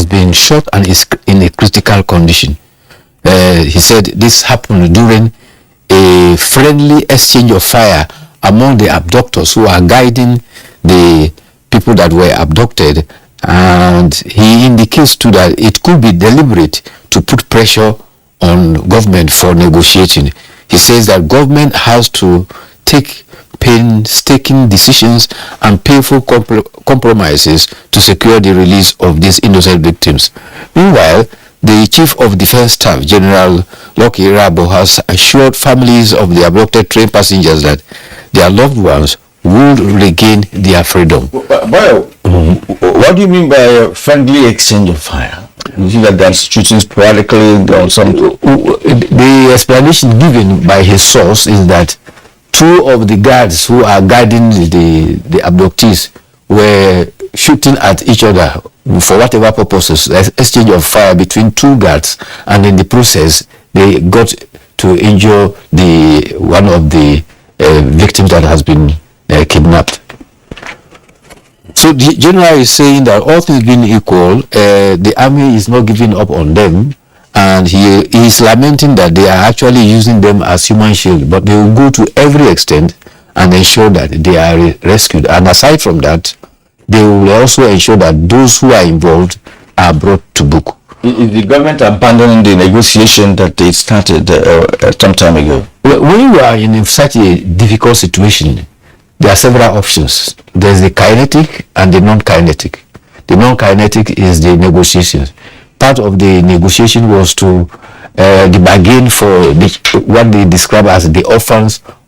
has been shot and is in a critical condition. He said this happened during a friendly exchange of fire among the abductors who are guiding the people that were abducted, and he indicates too that it could be deliberate to put pressure on government for negotiating. He says that government has to take painstaking decisions and painful compromises to secure the release of these innocent victims. Meanwhile, the Chief of Defense Staff, General Ekweremadu, has assured families of the abducted train passengers that their loved ones will regain their freedom. What do you mean by a friendly exchange of fire? You see that they're shooting sporadically or something? The explanation given by his source is that two of the guards who are guarding the abductees were shooting at each other for whatever purposes, exchange of fire between two guards, and in the process they got to injure one of the victims that has been kidnapped. So the general is saying that all things being equal, the army is not giving up on them, and he is lamenting that they are actually using them as human shield, but they will go to every extent and ensure that they are rescued. And aside from that, they will also ensure that those who are involved are brought to book. Is the government abandoning the negotiation that they started some time ago? When you are in such a difficult situation, there are several options. There's the kinetic and the non-kinetic. The non-kinetic is the negotiations. Part of the negotiation was to the bargain for what they describe as the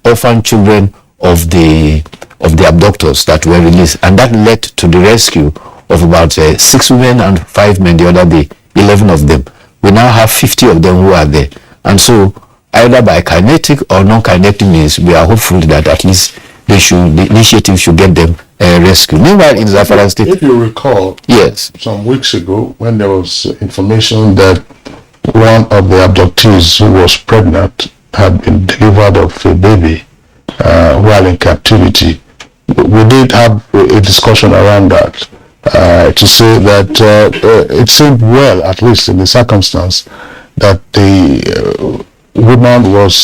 orphan children of the abductors that were released, and that led to the rescue of about 6 women and 5 men the other day, 11 of them. We now have 50 of them who are there, and so either by kinetic or non-kinetic means, we are hopeful that at least the initiative should get them rescued. Meanwhile, in Zamfara State, if you recall, yes, some weeks ago when there was information that one of the abductees who was pregnant had been delivered of a baby while in captivity, we did have a discussion around that to say that it seemed well, at least in the circumstance, that the woman was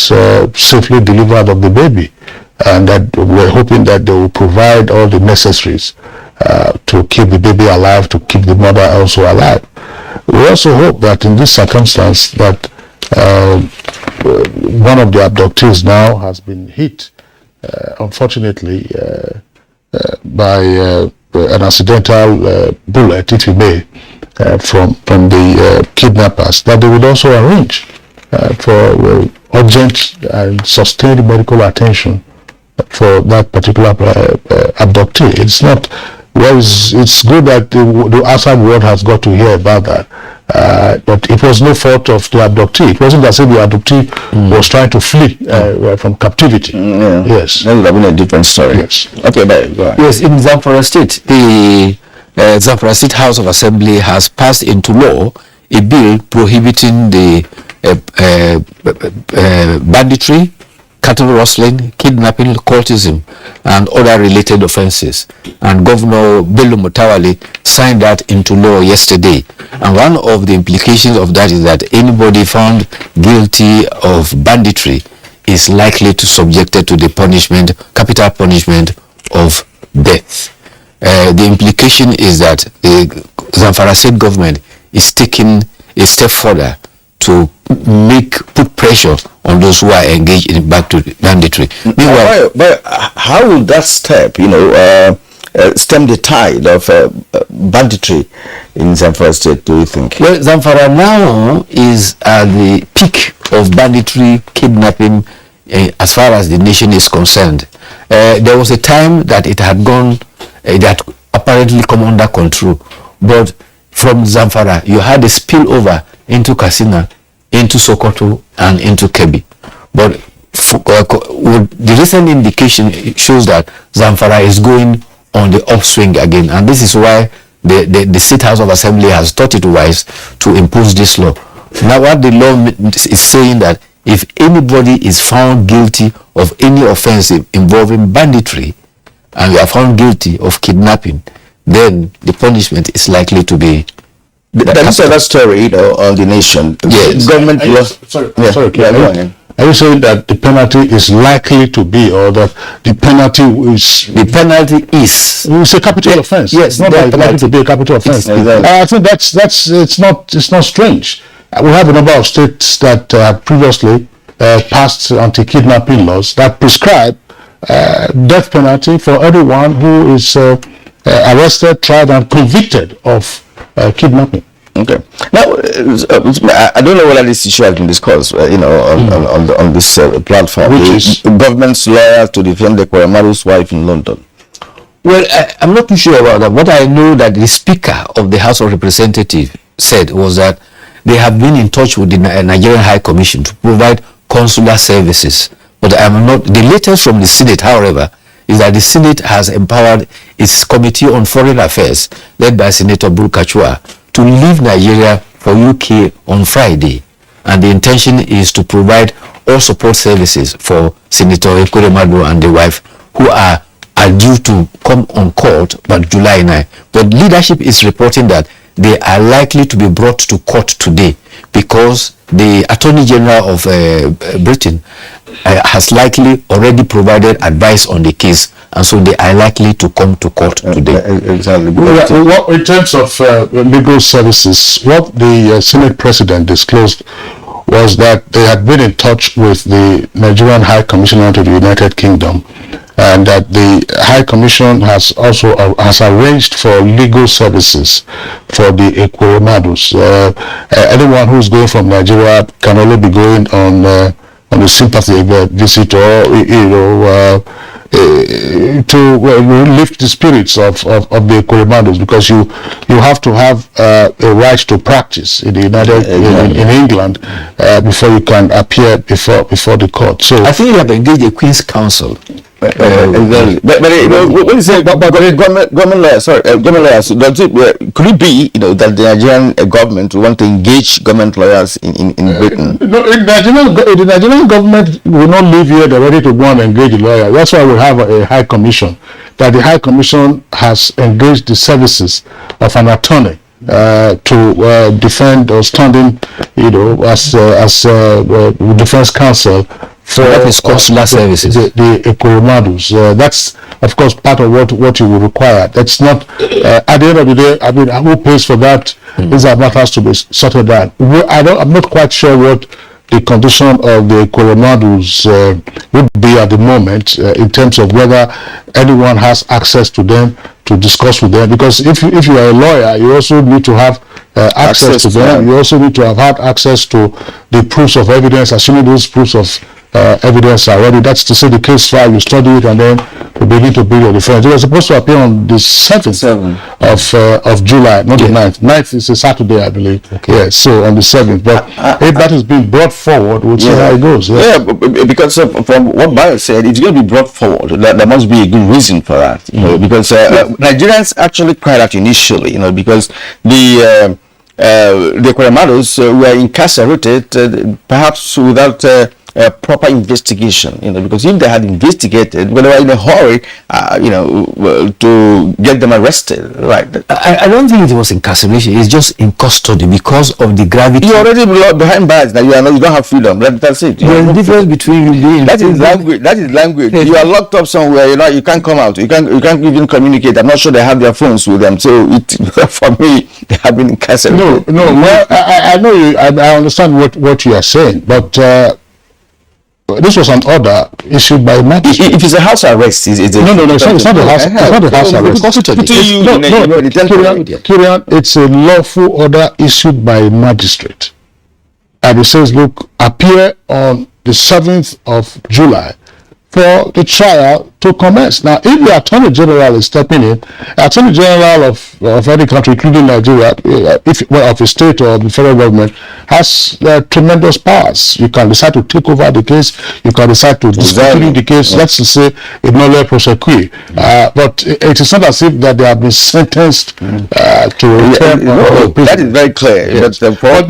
safely delivered of the baby, and that we're hoping that they will provide all the necessaries to keep the baby alive, to keep the mother also alive. We also hope that in this circumstance that one of the abductees now has been hit, unfortunately, by an accidental bullet, if you may, from the kidnappers, that they would also arrange for urgent and sustained medical attention for that particular abductee. It's not, well, it's good that the outside world has got to hear about that, but it was no fault of the abductee. It wasn't as if the abductee was trying to flee from captivity. Yes. That would have been a different story. Yes. Okay, go ahead. Yes, in Zamfara State, the Zamfara State House of Assembly has passed into law a bill prohibiting the banditry, cattle rustling, kidnapping, cultism, and other related offenses. And Governor Bello Mutawalli signed that into law yesterday. And one of the implications of that is that anybody found guilty of banditry is likely to be subjected to the punishment, capital punishment of death. The implication is that the Zamfara State government is taking a step further to put pressure on those who are engaged in banditry. Meanwhile, but how will that step, stem the tide of banditry in Zamfara State, do you think? Well, Zamfara now is at the peak of banditry, kidnapping, as far as the nation is concerned. There was a time that it had that apparently come under control, but from Zamfara, you had a spillover into Katsina, into Sokoto, and into Kebbi. But the recent indication shows that Zamfara is going on the upswing again, and this is why the State House of Assembly has thought it wise to impose this law. Now, what the law is saying that if anybody is found guilty of any offense involving banditry, and you are found guilty of kidnapping, then the punishment is likely to be There is another story, on the nation. Yes. Government lost. Sorry. Are you saying that the penalty is likely to be, or that the penalty is? The penalty is. It's a capital offense. Yes, it's not likely to be a capital offense. I think it's not strange. We have a number of states that previously passed anti-kidnapping laws that prescribe death penalty for anyone who is arrested, tried, and convicted of kidnapping. Okay. Now, I don't know whether this issue has been discussed, on this platform. Which is government's lawyer to defend Ekwerimadu's wife in London. Well, I'm not too sure about that. What I know that the Speaker of the House of Representatives said was that they have been in touch with the Nigerian High Commission to provide consular services. But I'm not. The latest from the Senate, however, is that the Senate has empowered its Committee on Foreign Affairs, led by Senator Burkachua, to leave Nigeria for UK on Friday. And the intention is to provide all support services for Senator Ekweremadu and the wife, who are due to come on court by July 9. But leadership is reporting that they are likely to be brought to court today because the Attorney General of Britain has likely already provided advice on the case, and so they are likely to come to court today. Exactly. Well, in terms of legal services, what the Senate President disclosed was that they had been in touch with the Nigerian High Commissioner to the United Kingdom, and that the High Commission has also arranged for legal services for the Ekweremadus. Anyone who's going from Nigeria can only be going on a sympathy visit, or to lift the spirits of the Ekweremadus, because you have to have a right to practice in the in England before you can appear before the court. So I think you have engaged a Queen's Counsel. Exactly. But when you say government lawyers, does it, could it be that the Nigerian government will want to engage government lawyers in Britain? No, the Nigerian government will not leave here. They're ready to go and engage a lawyer. That's why we have a High Commission. That the High Commission has engaged the services of an attorney to defend or standing, as defense counsel. So that is consular services. The Ekweremadus. That's of course part of what you will require. That's not at the end of the day. I mean, who pays for that? These are matters to be sorted out. I'm not quite sure what the condition of the Ekweremadus would be at the moment in terms of whether anyone has access to them to discuss with them. Because if you are a lawyer, you also need to have access to them. You also need to have had access to the proofs of evidence, assuming those proofs of evidence are ready. That's to say the case file, you study it, and then you begin to build your defense. It was supposed to appear on the 7th of July, not the 9th. 9th is a Saturday, I believe. Okay. Yeah, so on the 7th. But if that is being brought forward, we'll see how it goes. Yeah, because from what Bayo said, it's going to be brought forward. There must be a good reason for that. Because Nigerians actually cried out initially, because the Ekweremadus were incarcerated, perhaps without proper investigation, because if they had investigated, well, they were in a hurry, to get them arrested, right? I don't think it was incarceration. It's just in custody because of the gravity. You're already behind bars now. You don't have freedom. That's it. There's a difference between you being. That is language. You are locked up somewhere. You can't come out. You can't even communicate. I'm not sure they have their phones with them. So for me, they have been incarcerated. No. Well, I know you. I understand what you are saying, but. This was an order issued by magistrate. If it's a house arrest, it's not the house. It's not the house arrest. Kirian, it's a lawful order issued by a magistrate, and it says, "Look, appear on the 7th of July for the trial to commence." Now, if the Attorney General is stepping in, Attorney General of any country, including Nigeria, of a state or the federal government, has tremendous powers. You can decide to take over the case. You can decide to discontinue the case. That's to say, a nolle prosequi. But it is not as if that they have been sentenced to return. That is very clear. Yes. But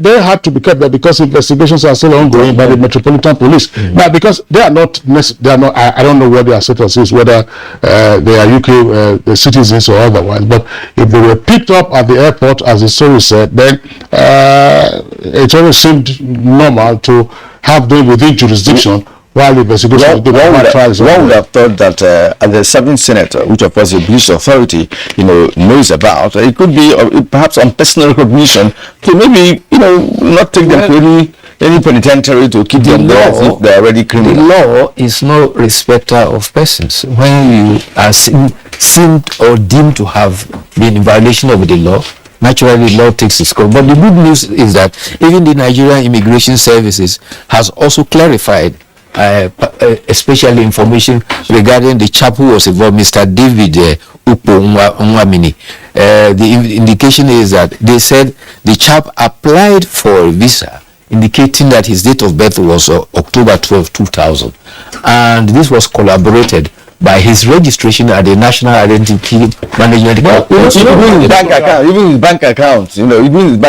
they had to be kept there because investigations are still ongoing by the Metropolitan Police. Now, because they are not. I don't know what their status is, whether they are UK citizens or otherwise. But if they were picked up at the airport, as the story said, then it always seemed normal to have them within jurisdiction while the investigation one would have thought that as a serving senator, which of course the British authority, knows about, it could be perhaps on personal recognition to maybe, not take them to any penitentiary to keep them there as if they're already criminal. The law is no respecter of persons. When you are seen or deemed to have been in violation of the law, naturally law takes its course. But the good news is that even the Nigerian Immigration Services has also clarified especially information regarding the chap who was involved, Mr. David Upo Nwamini. The indication is that they said the chap applied for a visa indicating that his date of birth was October 12, 2000. And this was collaborated by his registration at the National Identity Management Corporation. Even his bank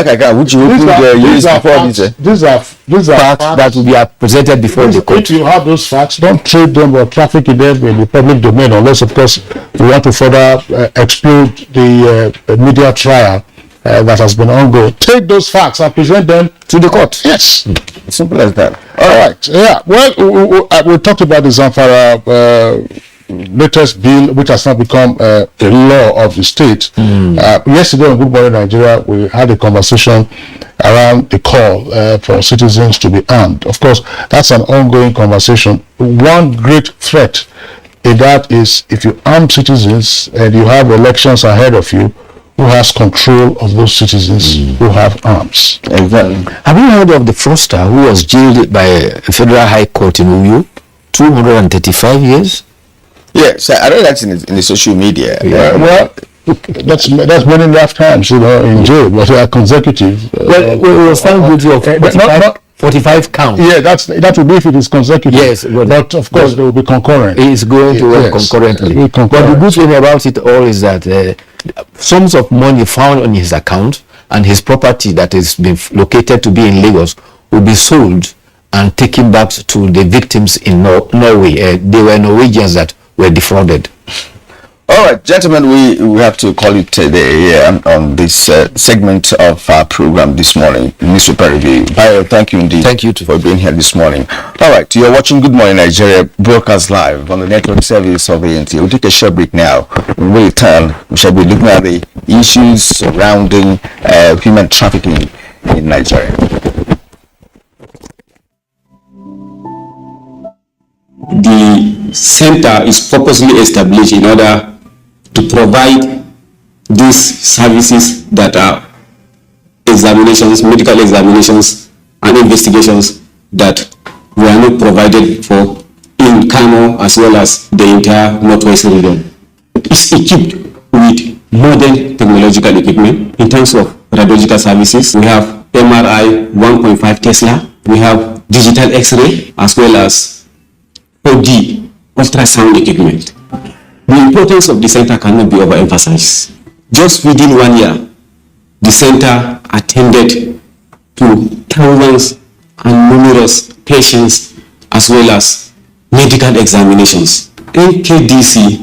account, which you opened years before this. These are facts that will be presented before the court. If you have those facts, don't trade them or traffic in them in the public domain, unless, of course, we want to further explode the media trial that has been ongoing. Take those facts and present them to the court. Yes. Simple as that. All right. Yeah. Well, we talked about the Zamfara latest bill, which has now become a law of the state. Yesterday on Good Morning Nigeria, we had a conversation around the call for citizens to be armed. Of course, that's an ongoing conversation. One great threat in that is if you arm citizens and you have elections ahead of you, who has control of those citizens who have arms? Exactly. Have you heard of the fraudster who was jailed by a federal high court in Uyo? 235 years? Yes, I read that in the social media. Well, that's many lifetimes, in jail, but they are consecutive. Well, we was found guilty of 45 counts. Yeah, that would be if it is consecutive. Yes, but of course they will be concurrent. It is going to work concurrently. But the good thing about it all is that sums of money found on his account and his property that has been located to be in Lagos will be sold and taken back to the victims in Norway. They were Norwegians that were defrauded. All right, gentlemen, we have to call it today on this segment of our program this morning, Newspaper Review. Bayo, thank you indeed. Thank you too for being here this morning. All right, you're watching Good Morning Nigeria, broadcast live on the network service of NTA. We'll take a short break now. When we return, we shall be looking at the issues surrounding human trafficking in Nigeria. The center is purposely established in order to provide these services that are examinations, medical examinations and investigations that were not provided for in Kano as well as the entire Northwest region. It's equipped with modern technological equipment in terms of radiological services. We have MRI 1.5 Tesla, we have digital X-ray as well as 4D ultrasound equipment. The importance of the center cannot be overemphasized. Just within 1 year, the center attended to thousands and numerous patients as well as medical examinations. NKDC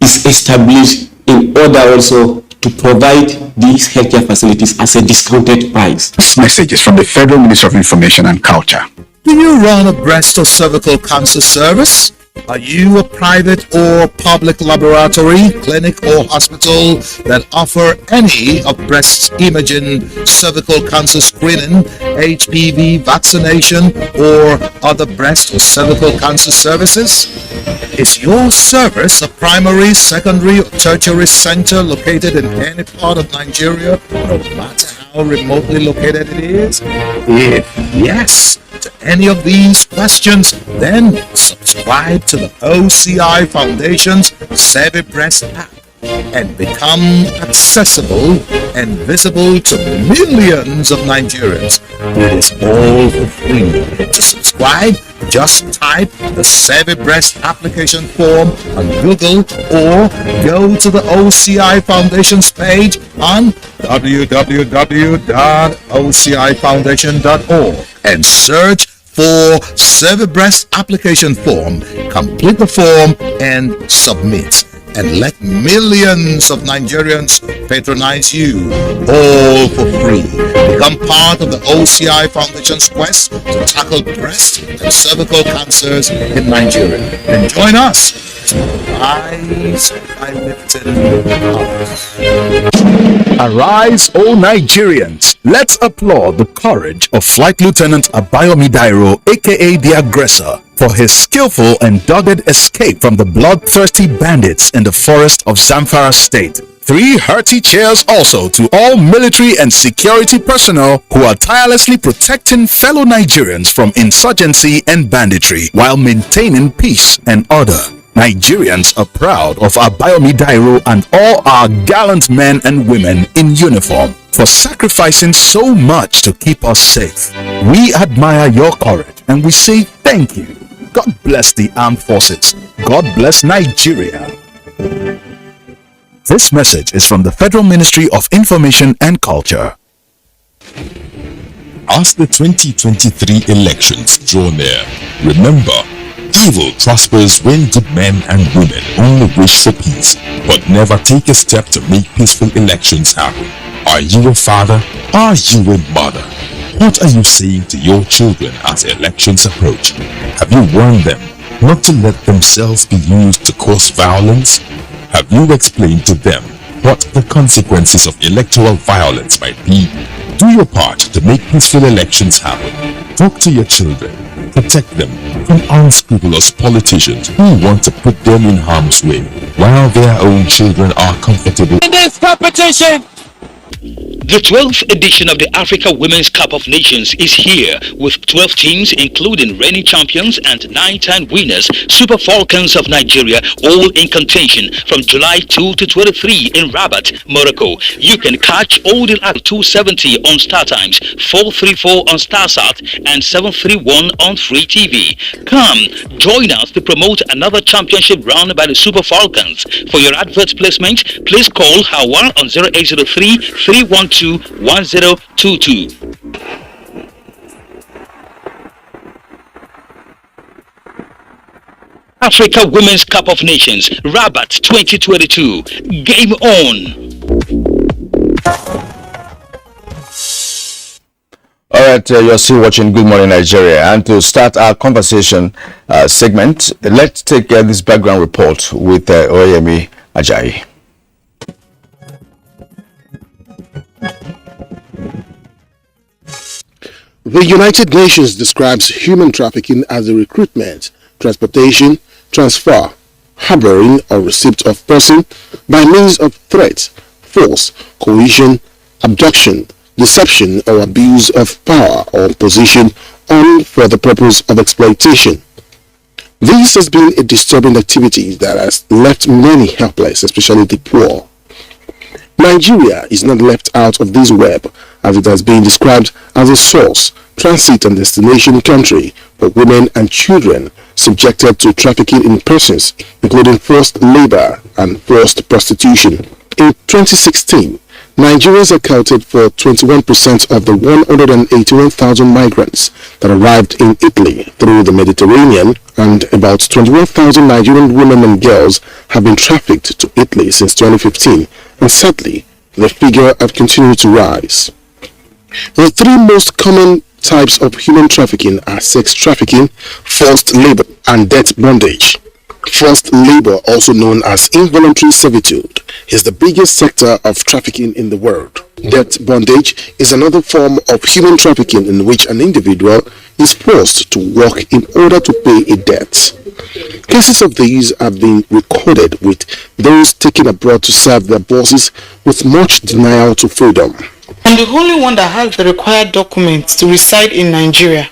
is established in order also to provide these healthcare facilities as a discounted price. This message is from the Federal Ministry of Information and Culture. Do you run a breast or cervical cancer service? Are you a private or public laboratory, clinic or hospital that offer any of breast imaging, cervical cancer screening, HPV vaccination, or other breast or cervical cancer services? Is your service a primary, secondary, or tertiary center located in any part of Nigeria, no matter how remotely located it is? If yes to any of these questions, then subscribe to the OCI Foundation's Save a Breast app and become accessible and visible to millions of Nigerians. It is all for free. To subscribe, just type the Save a Breast application form on Google or go to the OCI Foundation's page on www.ocifoundation.org and search for Save a Breast application form. Complete the form and submit. And let millions of Nigerians patronize you, all for free. Become part of the OCI Foundation's quest to tackle breast and cervical cancers in Nigeria. And join us to rise by lifting others. Arise, O Nigerians! Let's applaud the courage of Flight Lieutenant Abayomi Dairo, aka the Aggressor, for his skillful and dogged escape from the bloodthirsty bandits in the forest of Zamfara state. 3 hearty cheers also to all military and security personnel who are tirelessly protecting fellow Nigerians from insurgency and banditry while maintaining peace and order. Nigerians are proud of Abayomi Dairo and all our gallant men and women in uniform for sacrificing so much to keep us safe. We admire your courage and we say thank you. God bless the armed forces. God bless Nigeria. This message is from the Federal Ministry of Information and Culture. As the 2023 elections draw near, remember, evil prospers when good men and women only wish for peace, but never take a step to make peaceful elections happen. Are you a father? Are you a mother? What are you saying to your children as elections approach? Have you warned them not to let themselves be used to cause violence? Have you explained to them what the consequences of electoral violence might be? Do your part to make peaceful elections happen. Talk to your children. Protect them from unscrupulous politicians who want to put them in harm's way while their own children are comfortable in this competition. The 12th edition of the Africa Women's Cup of Nations is here with 12 teams including reigning champions and 9-time winners, Super Falcons of Nigeria, all in contention from July 2 to 23 in Rabat, Morocco. You can catch all the at 270 on Star Times, 434 on Starsat and 731 on Free TV. Come, join us to promote another championship run by the Super Falcons. For your advert placement, please call Hawa on 0803 312 1022. Africa Women's Cup of Nations, Rabat 2022. Game on! Alright, you're still watching Good Morning Nigeria, and to start our conversation segment, let's take this background report with Oyemi Ajayi. The United Nations describes human trafficking as the recruitment, transportation, transfer, harboring or receipt of person by means of threat, force, coercion, abduction, deception or abuse of power or position on for the purpose of exploitation. This has been a disturbing activity that has left many helpless, especially the poor. Nigeria is not left out of this web, as it has been described as a source, transit and destination country for women and children subjected to trafficking in persons, including forced labor and forced prostitution. In 2016, Nigerians accounted for 21% of the 181,000 migrants that arrived in Italy through the Mediterranean, and about 21,000 Nigerian women and girls have been trafficked to Italy since 2015, and sadly, the figure has continued to rise. The 3 most common types of human trafficking are sex trafficking, forced labor, and debt bondage. Forced labor, also known as involuntary servitude, is the biggest sector of trafficking in the world. Debt bondage is another form of human trafficking in which an individual is forced to work in order to pay a debt. Cases of these have been recorded, with those taken abroad to serve their bosses with much denial to freedom. I'm the only one that has the required documents to reside in Nigeria.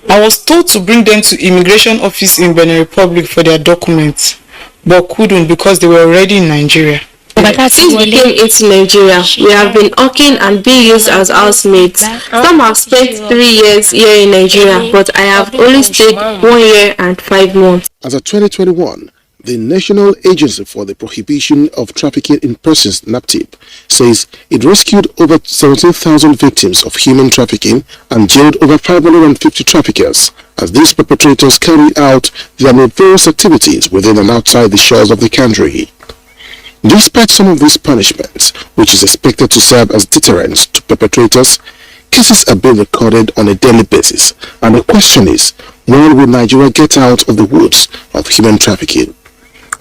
I was told to bring them to immigration office in Benin Republic for their documents, but couldn't because they were already in Nigeria. Since we came into Nigeria, we have been working and being used as housemates. Some have spent 3 years here in Nigeria, but I have only stayed 1 year and 5 months. As of 2021, The National Agency for the Prohibition of Trafficking in Persons, NAPTIP, says it rescued over 17,000 victims of human trafficking and jailed over 550 traffickers as these perpetrators carried out their nefarious activities within and outside the shores of the country. Despite some of these punishments, which is expected to serve as deterrents to perpetrators, cases are being recorded on a daily basis, and the question is, when will Nigeria get out of the woods of human trafficking?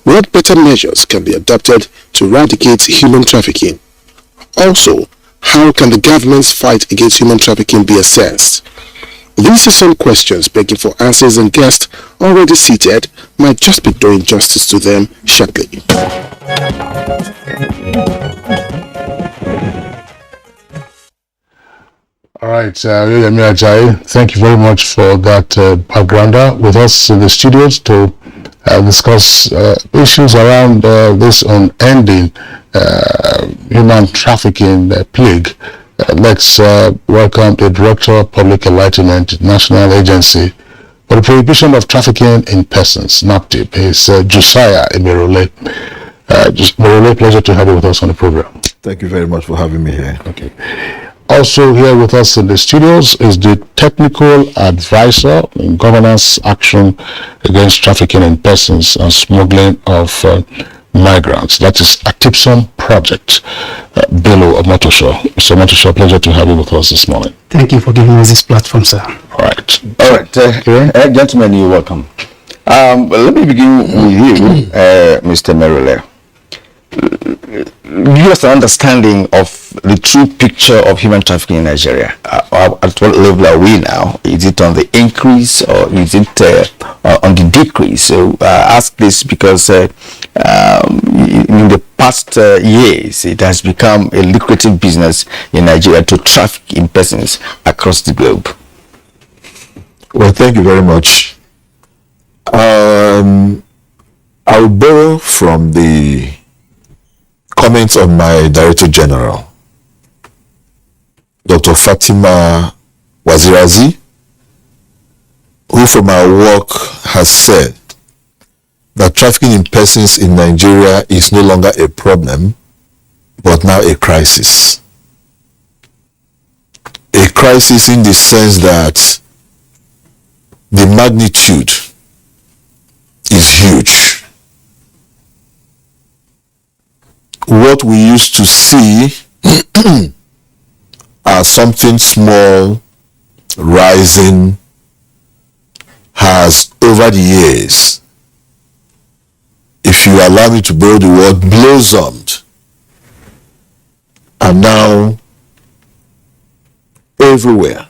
What better measures can be adopted to eradicate human trafficking? Also, how can the government's fight against human trafficking be assessed? These are some questions begging for answers, and guests already seated might just be doing justice to them shortly. All right, thank you very much for that backgrounder with us in the studios to discuss issues around this unending human trafficking plague. Let's welcome the Director of Public Enlightenment, National Agency for the Prohibition of Trafficking in Persons, NAPTIP. It's Josiah Emerole. Emerole, pleasure to have you with us on the program. Thank you very much for having me here. Okay. Also here with us in the studios is the Technical Advisor in Governance Action Against Trafficking in Persons and Smuggling of Migrants. That is a TIPSOM project. Bello Omotosho. Mr. Omotosho, pleasure to have you with us this morning. Thank you for giving us this platform, sir. All right. Gentlemen, you're welcome. Let me begin with you, Mr. Merrill. Give us an understanding of the true picture of human trafficking in Nigeria. At what level are we now? Is it on the increase or is it on the decrease? So I ask this because in the past years, it has become a lucrative business in Nigeria to traffic in persons across the globe. Well, thank you very much. I'll borrow from the comments of my Director General, Dr. Fatima Wazirazi, who from our work has said that trafficking in persons in Nigeria is no longer a problem, but now a crisis. A crisis in the sense that the magnitude is huge. What we used to see as something small, rising, has over the years, if you allow me to borrow the word, blossomed, and now everywhere,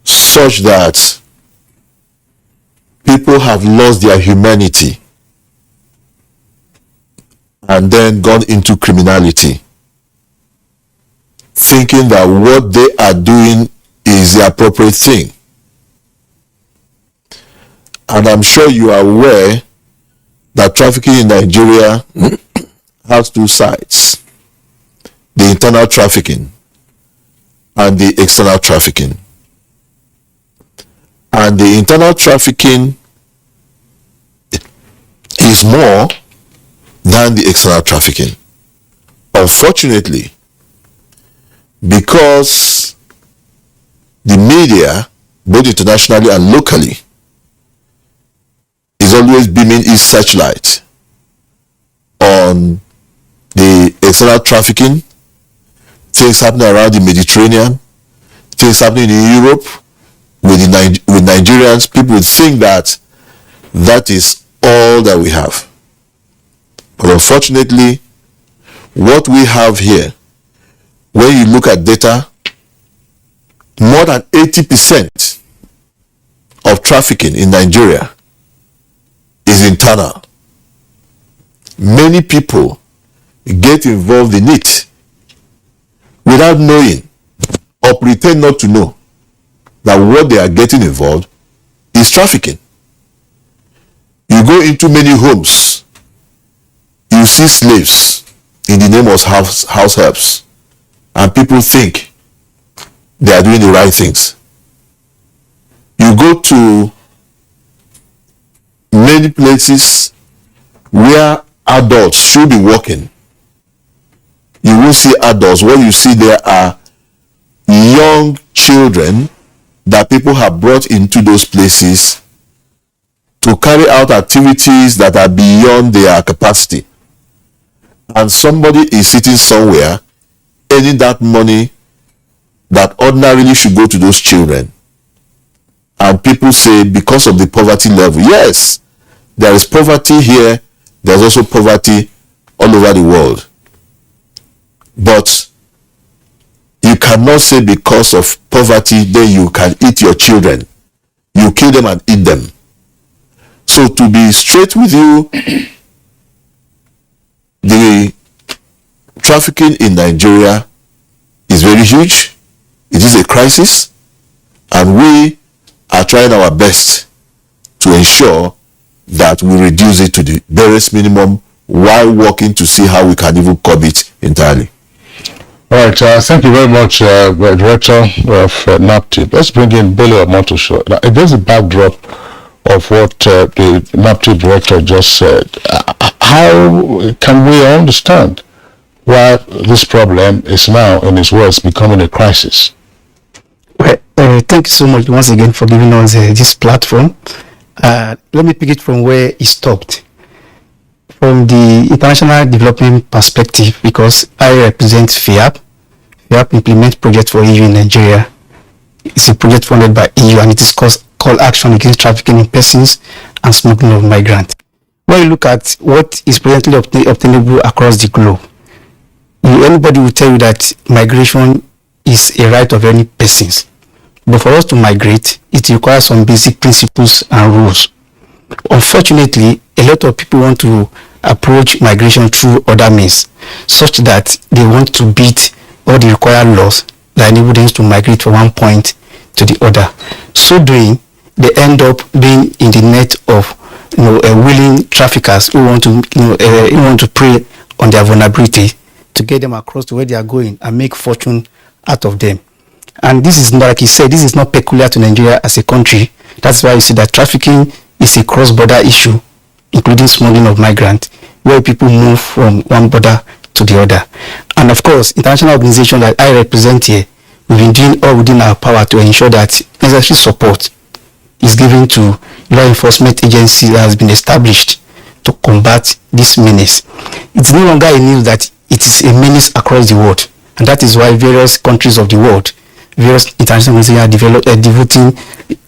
such that people have lost their humanity and then gone into criminality, thinking that what they are doing is the appropriate thing. And I'm sure you are aware that trafficking in Nigeria has two sides: the internal trafficking and the external trafficking. And the internal trafficking is more than the external trafficking. Unfortunately, because the media, both internationally and locally, is always beaming its searchlight on the external trafficking, things happening around the Mediterranean, things happening in Europe with Nigerians, people would think that that is all that we have. But unfortunately, what we have here, when you look at data, more than 80% of trafficking in Nigeria is internal. Many people get involved in it without knowing or pretend not to know that what they are getting involved is trafficking. You go into many homes, you see slaves in the name of house helps, and people think they are doing the right things. You go to many places where adults should be working, you will see adults. What you see there are young children that people have brought into those places to carry out activities that are beyond their capacity. And somebody is sitting somewhere earning that money that ordinarily should go to those children. And people say because of the poverty level. Yes, there is poverty here. There's also poverty all over the world. But you cannot say because of poverty then you can eat your children. You kill them and eat them. So to be straight with you, the trafficking in Nigeria is very huge. It is a crisis, and we are trying our best to ensure that we reduce it to the barest minimum while working to see how we can even curb it entirely. All right, thank you very much, Director of NAPTIP. Let's bring in Bello Omotosho. Now, against the backdrop of what the NAPTIP Director just said, how can we understand why this problem is now, in his words, becoming a crisis? Well, thank you so much once again for giving us this platform. Let me pick it from where it stopped. From the international development perspective, because I represent FIAP. FIAP implements project for EU in Nigeria. It's a project funded by EU, and it is called Action Against Trafficking in Persons and Smuggling of Migrants. When you look at what is presently obtainable across the globe, anybody will tell you that migration is a right of any persons. But for us to migrate, it requires some basic principles and rules. Unfortunately, a lot of people want to approach migration through other means, such that they want to beat all the required laws that enable them to migrate from one point to the other. So doing, they end up being in the net of willing traffickers who want to prey on their vulnerability to get them across to where they are going and make fortune out of them. And this is not, like he said, this is not peculiar to Nigeria as a country. That's why you see that trafficking is a cross-border issue, including smuggling of migrants, where people move from one border to the other. And of course, international organizations that I represent here, we've been doing all within our power to ensure that necessary support is given to law enforcement agencies that has been established to combat this menace. It's no longer a news that it is a menace across the world, and that is why various countries of the world, various international organizations are devoting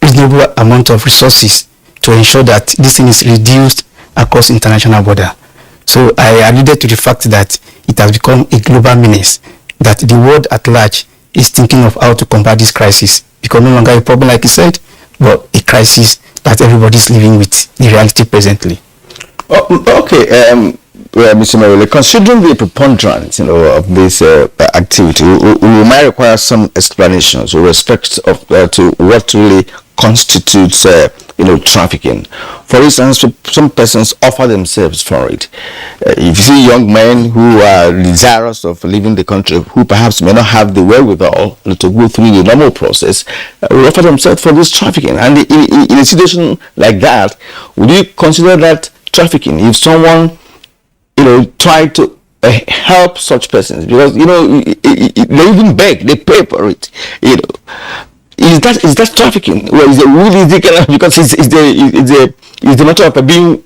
reasonable amount of resources to ensure that this thing is reduced across international border. So I alluded to the fact that it has become a global menace, that the world at large is thinking of how to combat this crisis, because no longer a problem, like you said, but a crisis that everybody is living with the reality presently. Mr. Merrill, considering the preponderance, of this activity, we might require some explanations with respect to what really constitutes, trafficking. For instance, some persons offer themselves for it. If you see young men who are desirous of leaving the country, who perhaps may not have the wherewithal to go through the normal process, offer themselves for this trafficking. And in a situation like that, would you consider that trafficking? If someone try to help such persons, because they even beg, they pay for it. Is that trafficking? Well, is it really because it's the matter of being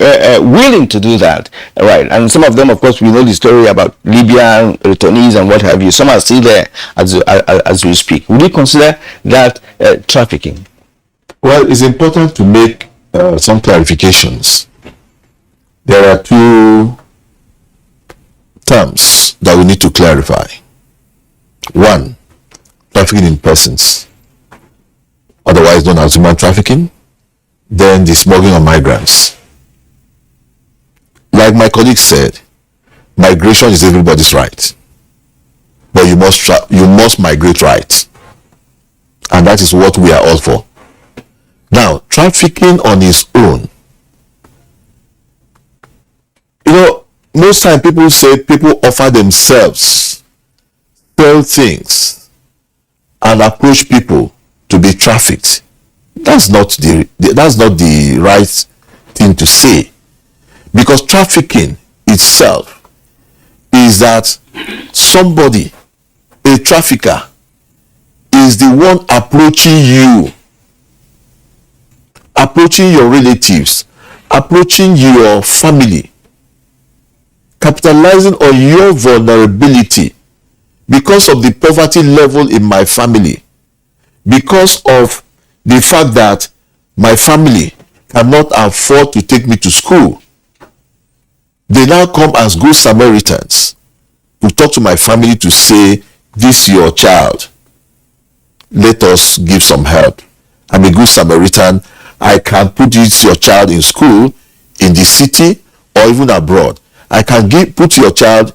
willing to do that, right? And some of them, of course, we know the story about Libyan returnees and what have you. Some are still there as we speak. Would you consider that trafficking? Well, it's important to make some clarifications. There are two terms that we need to clarify. One, trafficking in persons, otherwise known as human trafficking. Then the smuggling of migrants. Like my colleague said, migration is everybody's right, but you must migrate right, and that is what we are all for. Now, trafficking on its own, most time people say people offer themselves, sell things, and approach people to be trafficked. That's not the right thing to say, because trafficking itself is that somebody, a trafficker, is the one approaching you, approaching your relatives, approaching your family, capitalizing on your vulnerability because of the poverty level in my family, because of the fact that my family cannot afford to take me to school. They now come as good Samaritans to talk to my family to say, this is your child, let us give some help. I'm a good Samaritan. I can put this your child in school in the city or even abroad. I can put your child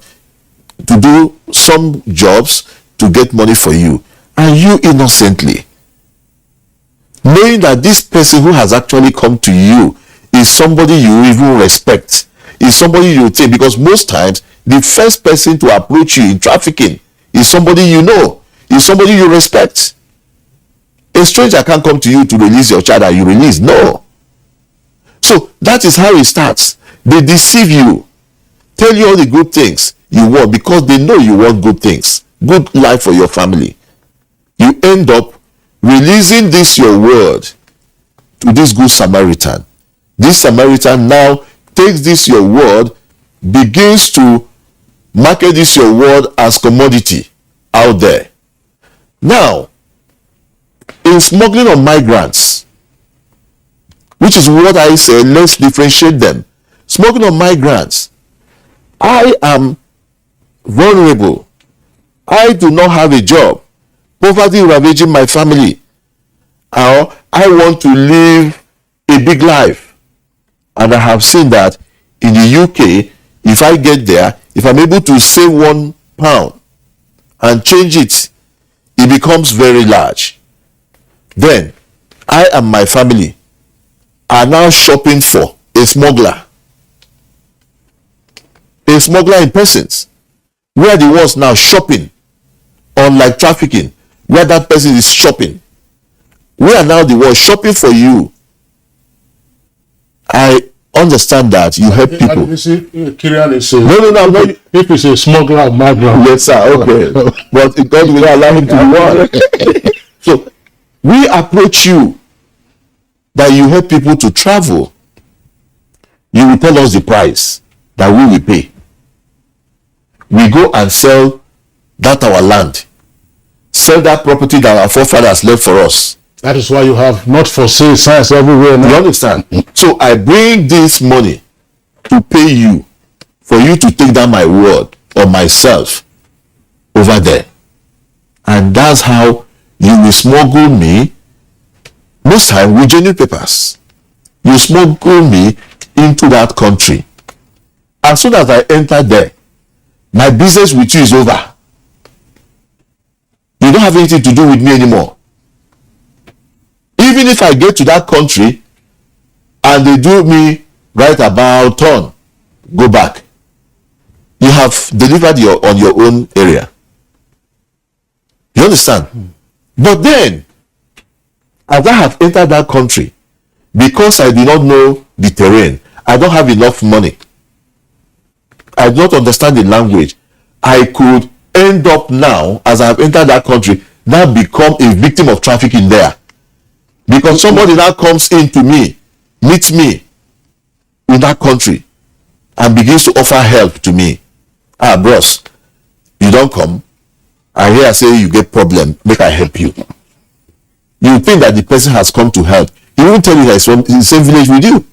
to do some jobs to get money for you, and you innocently, knowing that this person who has actually come to you is somebody you even respect, is somebody you take, because most times the first person to approach you in trafficking is somebody you know, is somebody you respect. A stranger can't come to you to release your child and you release. No. So that is how it starts. They deceive you, tell you all the good things you want because they know you want good things, good life for your family. You end up releasing this your word to this good Samaritan. This Samaritan now takes this your word, begins to market this your word as commodity out there. Now, in smuggling of migrants, which is what I say, let's differentiate them. Smuggling of migrants, I am vulnerable. I do not have a job. Poverty ravaging my family. Or I want to live a big life. And I have seen that in the UK, if I get there, if I'm able to save £1 and change it, it becomes very large. Then I and my family are now shopping for a smuggler in persons. We are the ones now shopping, unlike trafficking, where that person is shopping. We are now the ones shopping for you. I understand that you help people. No, I'm not. If it's a smuggler of migrants. Yes, sir. Okay, but God will not allow him to work. So we approach you that you help people to travel. You will tell us the price that we will pay. We go and sell that our land, sell that property that our forefathers left for us. That is why you have not for sale signs everywhere now. You understand? So I bring this money to pay you for you to take down my word or myself over there. And that's how you will smuggle me, most time with genuine papers. You smuggle me into that country. As soon as I enter there, my business with you is over. You don't have anything to do with me anymore. Even if I get to that country and they do me right about turn, go back. You have delivered on your own area. You understand? But then, as I have entered that country, because I do not know the terrain, I don't have enough money, I do not understand the language, I could end up now, as I have entered that country, now become a victim of trafficking there. Because somebody now comes in to me, meets me in that country, and begins to offer help to me. Ah, bros, you don't come. I hear say you get problem, make I help you. You think that the person has come to help. He won't tell you that he's from the same village with you.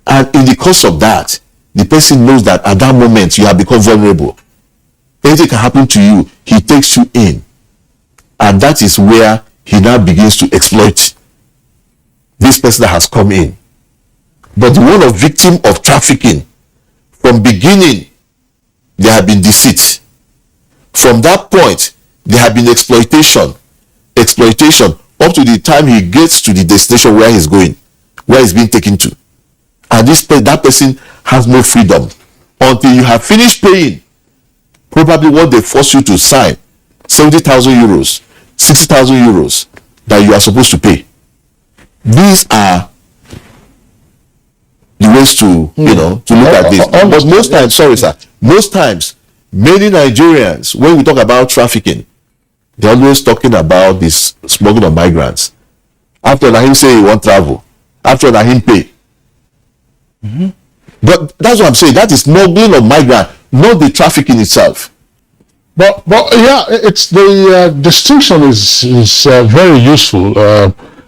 And in the course of that, the person knows that at that moment you have become vulnerable. Anything can happen to you. He takes you in. And that is where he now begins to exploit this person that has come in. But the one of victim of trafficking, from beginning, there have been deceit. From that point, there have been exploitation, up to the time he gets to the destination where he's going, where he's being taken to. And that person has no freedom until you have finished paying probably what they force you to sign, 70,000 euros, 60,000 euros that you are supposed to pay. These are the ways to, you know, to look at this. But most times, sorry sir, most times, many Nigerians, when we talk about trafficking, they're always talking about this smuggling of migrants. After him say he won't travel, after him pay. But that's what I'm saying. That is smuggling of migrants, not the trafficking itself. But yeah, it's the distinction is very useful.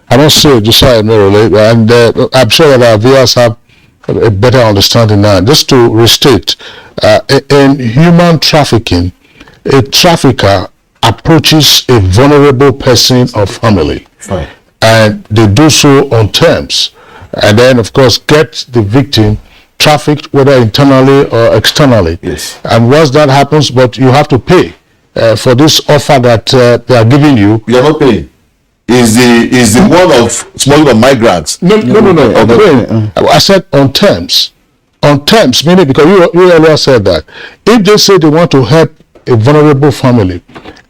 I don't say it just so merely, and I'm sure that our viewers have a better understanding now. Just to restate, in human trafficking, a trafficker approaches a vulnerable person or family, and they do so on terms, and then of course get the victim trafficked, whether internally or externally. Yes. And once that happens, but you have to pay for this offer that they are giving you. You are not paying. Is the one of smuggling of migrants? No. Okay. I said on terms. On terms, meaning because you earlier said that if they say they want to help a vulnerable family,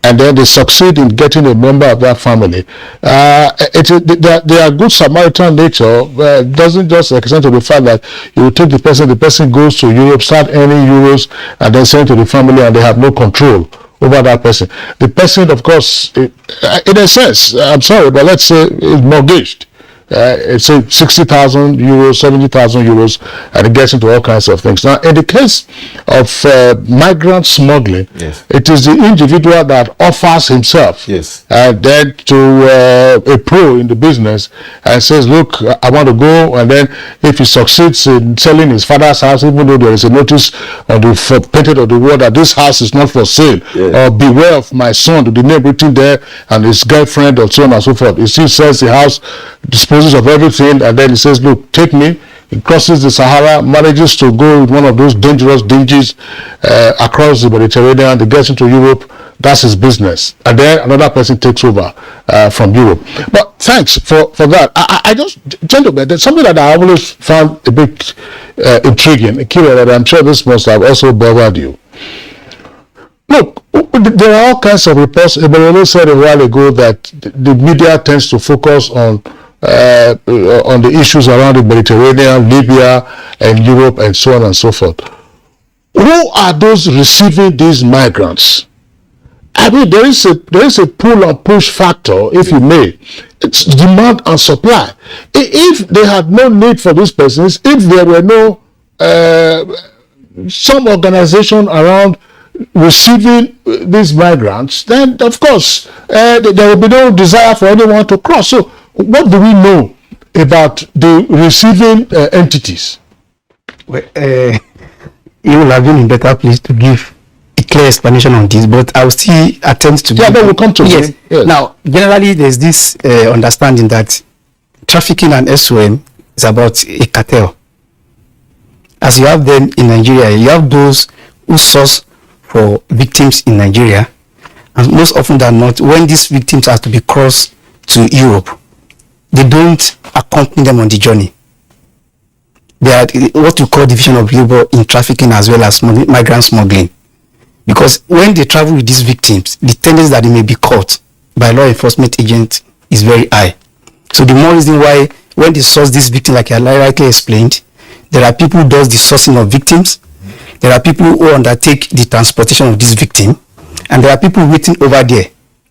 and then they succeed in getting a member of that family, their good Samaritan nature doesn't just extend to the fact that you will take the person goes to Europe, start earning euros, and then send to the family, and they have no control over that person. The person, of course, in a sense, I'm sorry, but let's say is mortgaged. It's 60,000 euros, 70,000 euros, and it gets into all kinds of things. Now, in the case of migrant smuggling, yes, it is the individual that offers himself, yes, then to a pro in the business and says, look, I want to go, and then if he succeeds in selling his father's house, even though there is a notice on the painted on the wall that this house is not for sale, or beware of my son, to the name written there, and his girlfriend, or so on and so forth. He still sells the house, disposes of everything, and then he says, look, take me. He crosses the Sahara, manages to go with one of those dangerous dingies across the Mediterranean. He gets into Europe. That's his business, and then another person takes over from Europe. But thanks for that. I just, gentlemen, there's something that I always found a bit intriguing, Kira, that I'm sure this must have also bothered you. Look, there are all kinds of reports. Ekweremadu said a while ago that the media tends to focus on the issues around the Mediterranean, Libya, and Europe, and so on and so forth. Who are those receiving these migrants? I mean, there is a pull and push factor, if you may. It's demand and supply. If they had no need for these persons, if there were no some organization around receiving these migrants, then of course there will be no desire for anyone to cross. So what do we know about the receiving entities? Well, you will have been in better place to give a clear explanation on this, but I will still attempt to. Yeah, then we'll come to yes. Yes. Now, generally, there's this understanding that trafficking and SOM is about a cartel. As you have them in Nigeria, you have those who source for victims in Nigeria, and most often than not, when these victims have to be crossed to Europe, they don't accompany them on the journey. They are what we call division of labor in trafficking as well as migrant smuggling. Because when they travel with these victims, the tendency that they may be caught by law enforcement agents is very high. So the more reason why when they source this victim, like I rightly explained, there are people who do the sourcing of victims, there are people who undertake the transportation of this victim, and there are people waiting over there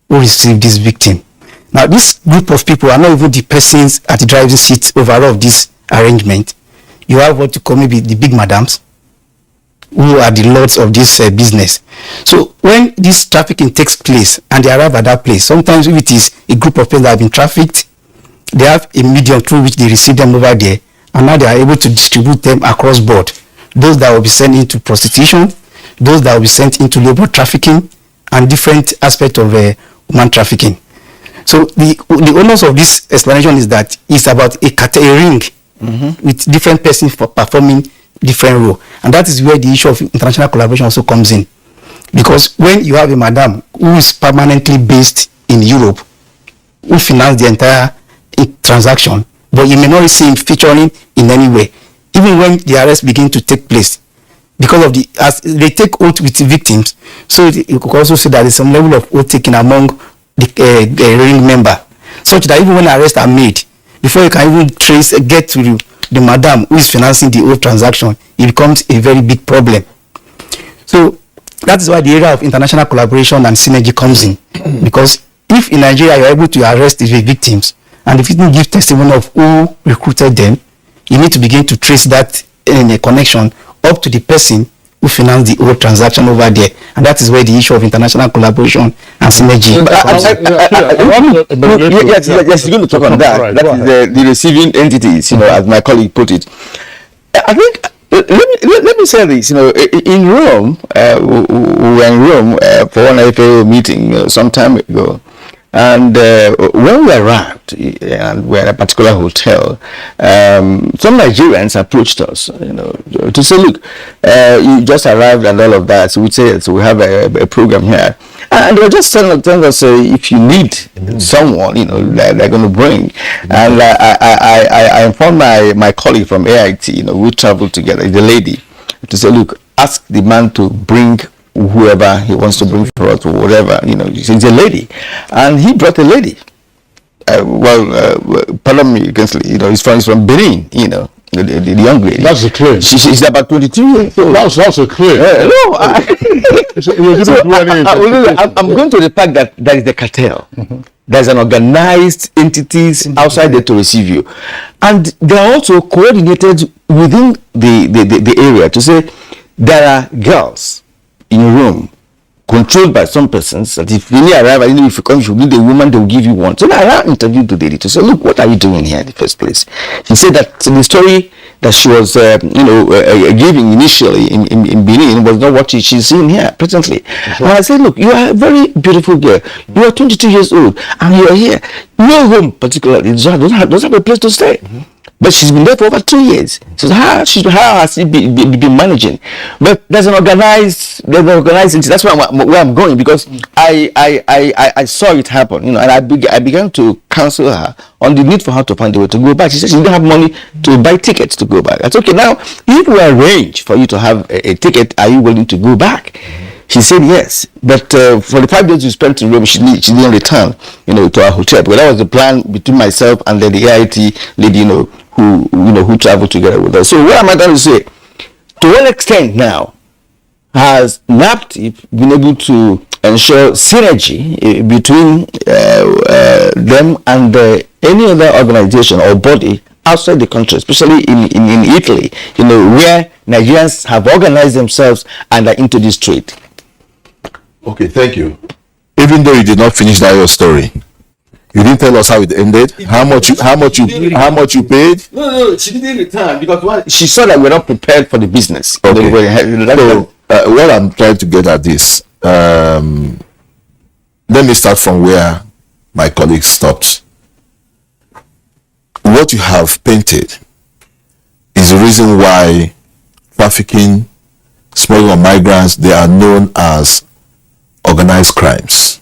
who receive this victim. Now, this group of people are not even the persons at the driving seat overall of this arrangement. You have what you call maybe the big madams, who are the lords of this business. So when this trafficking takes place and they arrive at that place, sometimes if it is a group of people that have been trafficked, they have a medium through which they receive them over there, and now they are able to distribute them across board. Those that will be sent into prostitution, those that will be sent into labor trafficking, and different aspects of human trafficking. So the onus of this explanation is that it's about a ring with different persons for performing different role, and that is where the issue of international collaboration also comes in. Because when you have a madam who is permanently based in Europe, who finance the entire transaction, but you may not see him featuring in any way, even when the arrests begin to take place, because of as they take oath with the victims. So you could also say that there is some level of oath taking among the ring member, such that even when arrests are made, before you can even get to the madam who is financing the whole transaction, it becomes a very big problem. So that is why the area of international collaboration and synergy comes in. Because if in Nigeria you're able to arrest the victims, and if you didn't give testimony of who recruited them, you need to begin to trace that in a connection up to the person who financed the whole transaction over there. And that is where the issue of international collaboration and synergy comes in. Yes, you're going to talk on that. That is the receiving entities, as my colleague put it. I think, let me say this, in Rome, we were in Rome for one FAO meeting some time ago. And when we arrived, and we're at a particular hotel, some Nigerians approached us, to say, look, you just arrived and all of that. So we'd say, so we have a program here. And they were just telling us, if you need someone, they're going to bring. And I informed my colleague from AIT, we traveled together, the lady, to say, look, ask the man to bring whoever he wants to bring for us or whatever, he's a lady, and he brought a lady. Pardon me, he's from Benin, the young lady. That's a claim. She's about 22 years old. That's a claim. I'm going to the fact that there is the cartel. There's an organized entities outside there to receive you, and they're also coordinated within the area to say there are girls in a room controlled by some persons that if you arrive, if you come, you need a woman, they will give you one. So I interviewed the lady to say, look, what are you doing here in the first place? She said that the story that she was giving initially in Benin was not what she's seeing here presently. And I said, look, you are a very beautiful girl. You are 22 years old and you are here. Your home particularly doesn't have a place to stay. But she's been there for over 2 years. So how has she been managing? But there's an organized entity. That's where I'm going, because I saw it happen, and I began to counsel her on the need for her to find a way to go back. She said she didn't have money to buy tickets to go back. I said, okay, now if we arrange for you to have a ticket, are you willing to go back? She said yes, but for the 5 days we spent in Rome, she didn't return, to our hotel. But that was the plan between myself and then the AIT lady, who traveled together with us. So what am I trying to say? To what extent now has NAPTIP been able to ensure synergy between them and any other organization or body outside the country, especially in Italy, where Nigerians have organized themselves and are into this trade? Okay, thank you. Even though you did not finish that your story, you didn't tell us how it ended. How much you paid? No, she didn't return because she saw that we're not prepared for the business. Okay. So what I'm trying to get at this, let me start from where my colleague stopped. What you have painted is the reason why trafficking, smuggling of migrants, they are known as organized crimes.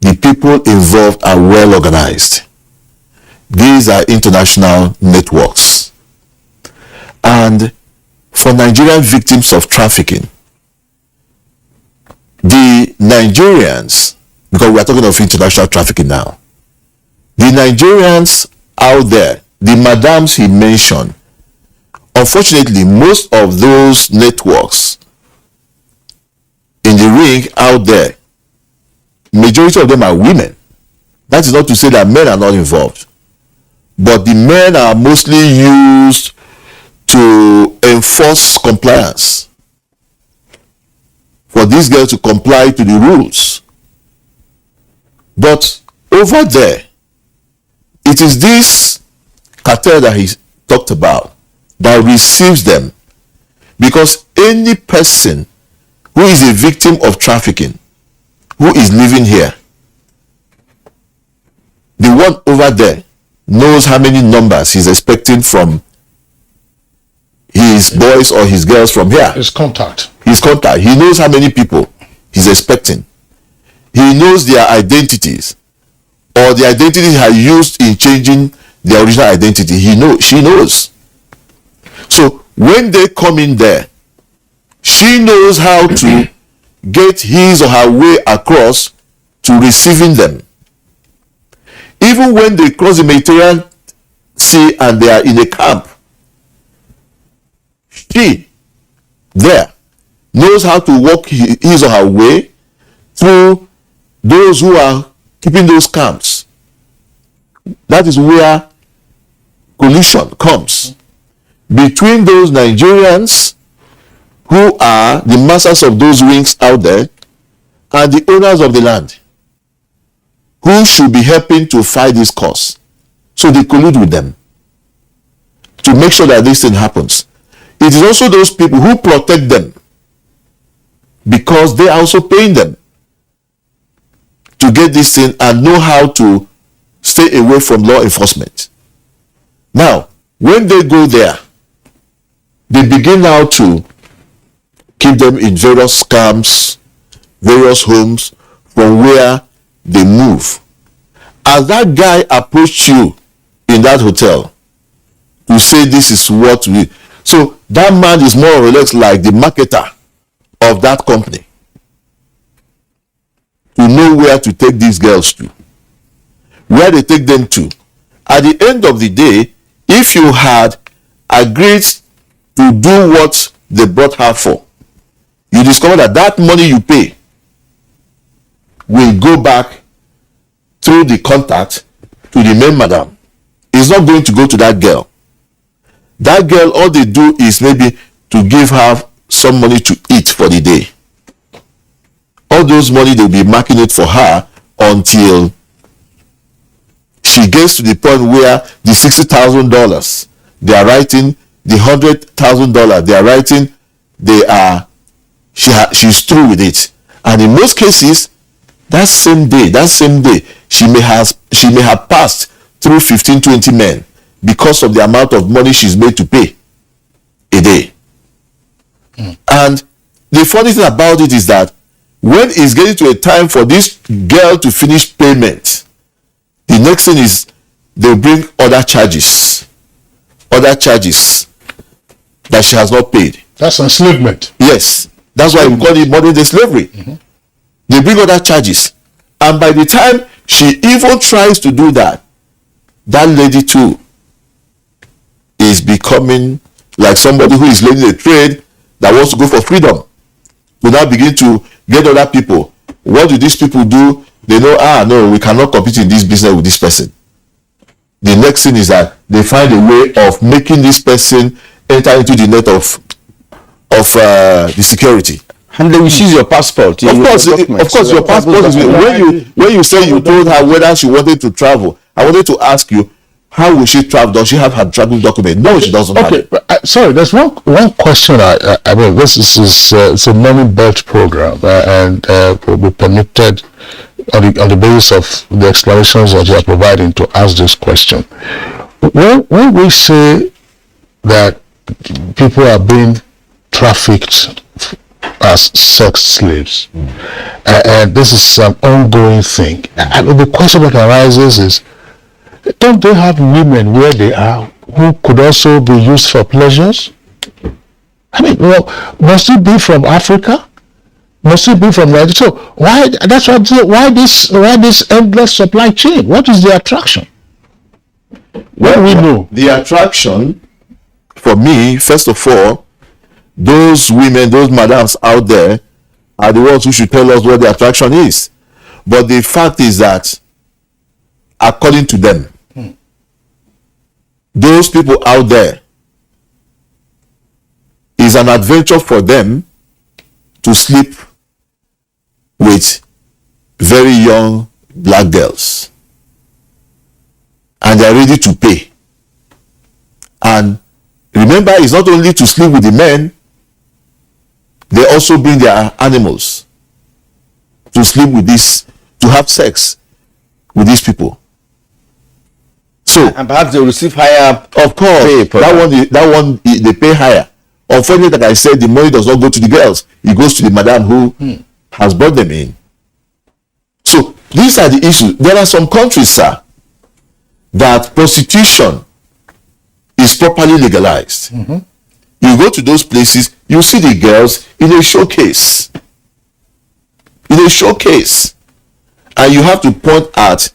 The people involved are well organized. These are international networks. And for Nigerian victims of trafficking, the Nigerians, because we are talking of international trafficking now, the Nigerians out there, the madams he mentioned, unfortunately, most of those networks in the ring out there, majority of them are women. That is not to say that men are not involved, but the men are mostly used to enforce compliance, for these girls to comply to the rules. But over there, it is this cartel that he talked about that receives them, because any person who is a victim of trafficking, who is living here, the one over there knows how many numbers he's expecting from his boys or his girls from here. His contact. He knows how many people he's expecting. He knows their identities, or the identities are used in changing their original identity. She knows. So when they come in there, she knows how to get his or her way across to receiving them. Even when they cross the Mediterranean city and they are in a camp, she there knows how to walk his or her way through those who are keeping those camps. That is where collision comes between those Nigerians who are the masters of those wings out there and the owners of the land, who should be helping to fight this cause. So they collude with them to make sure that this thing happens. It is also those people who protect them, because they are also paying them to get this thing and know how to stay away from law enforcement. Now, when they go there, they begin now to keep them in various camps, various homes from where they move. As that guy approached you in that hotel to say this is what we... So that man is more or less like the marketer of that company to know where to take these girls to, where they take them to. At the end of the day, if you had agreed to do what they brought her for, you discover that that money you pay will go back through the contact to the main madam. It's not going to go to that girl. That girl, all they do is maybe to give her some money to eat for the day. All those money, they'll be marking it for her until she gets to the point where the $60,000 they are writing, the $100,000 they are writing, she's through with it. And in most cases, that same day, she may have passed through 15-20 men because of the amount of money she's made to pay a day. And the funny thing about it is that when it's getting to a time for this girl to finish payment, the next thing is they'll bring other charges that she has not paid. That's enslavement. Yes, that's why we call it modern day slavery. They bring other charges, and by the time she even tries to do that, that lady too is becoming like somebody who is learning a trade that wants to go for freedom. We now begin to get other people. What do these people do? They know, no, we cannot compete in this business with this person. The next thing is that they find a way of making this person enter into the net of the security. And they will seize your passport. Of course, your passport is when you say you told her whether she wanted to travel. I wanted to ask you, how will she travel? Does she have her travel document? No, she doesn't have it. But, sorry, there's one question. I mean, this is it's a money belt program, and will be permitted on the basis of the explanations that you are providing to ask this question. When we say that people are being trafficked as sex slaves, and this is an ongoing thing, and the question that arises is, don't they have women where they are who could also be used for pleasures? I mean, well, must it be from Africa? Must it be from Nigeria? So why this endless supply chain? What is the attraction? Well, we know the attraction for me, first of all, those women, those madams out there are the ones who should tell us what the attraction is. But the fact is that, according to them, those people out there, is an adventure for them to sleep with very young black girls, and they are ready to pay. And remember, it's not only to sleep with the men, they also bring their animals to sleep with this, to have sex with these people. So, and perhaps they will receive higher. Of course, that one they pay higher. Unfortunately, like I said, the money does not go to the girls; it goes to the madam who has brought them in. So these are the issues. There are some countries, sir, that prostitution is properly legalized. You go to those places, you see the girls in a showcase. And you have to point at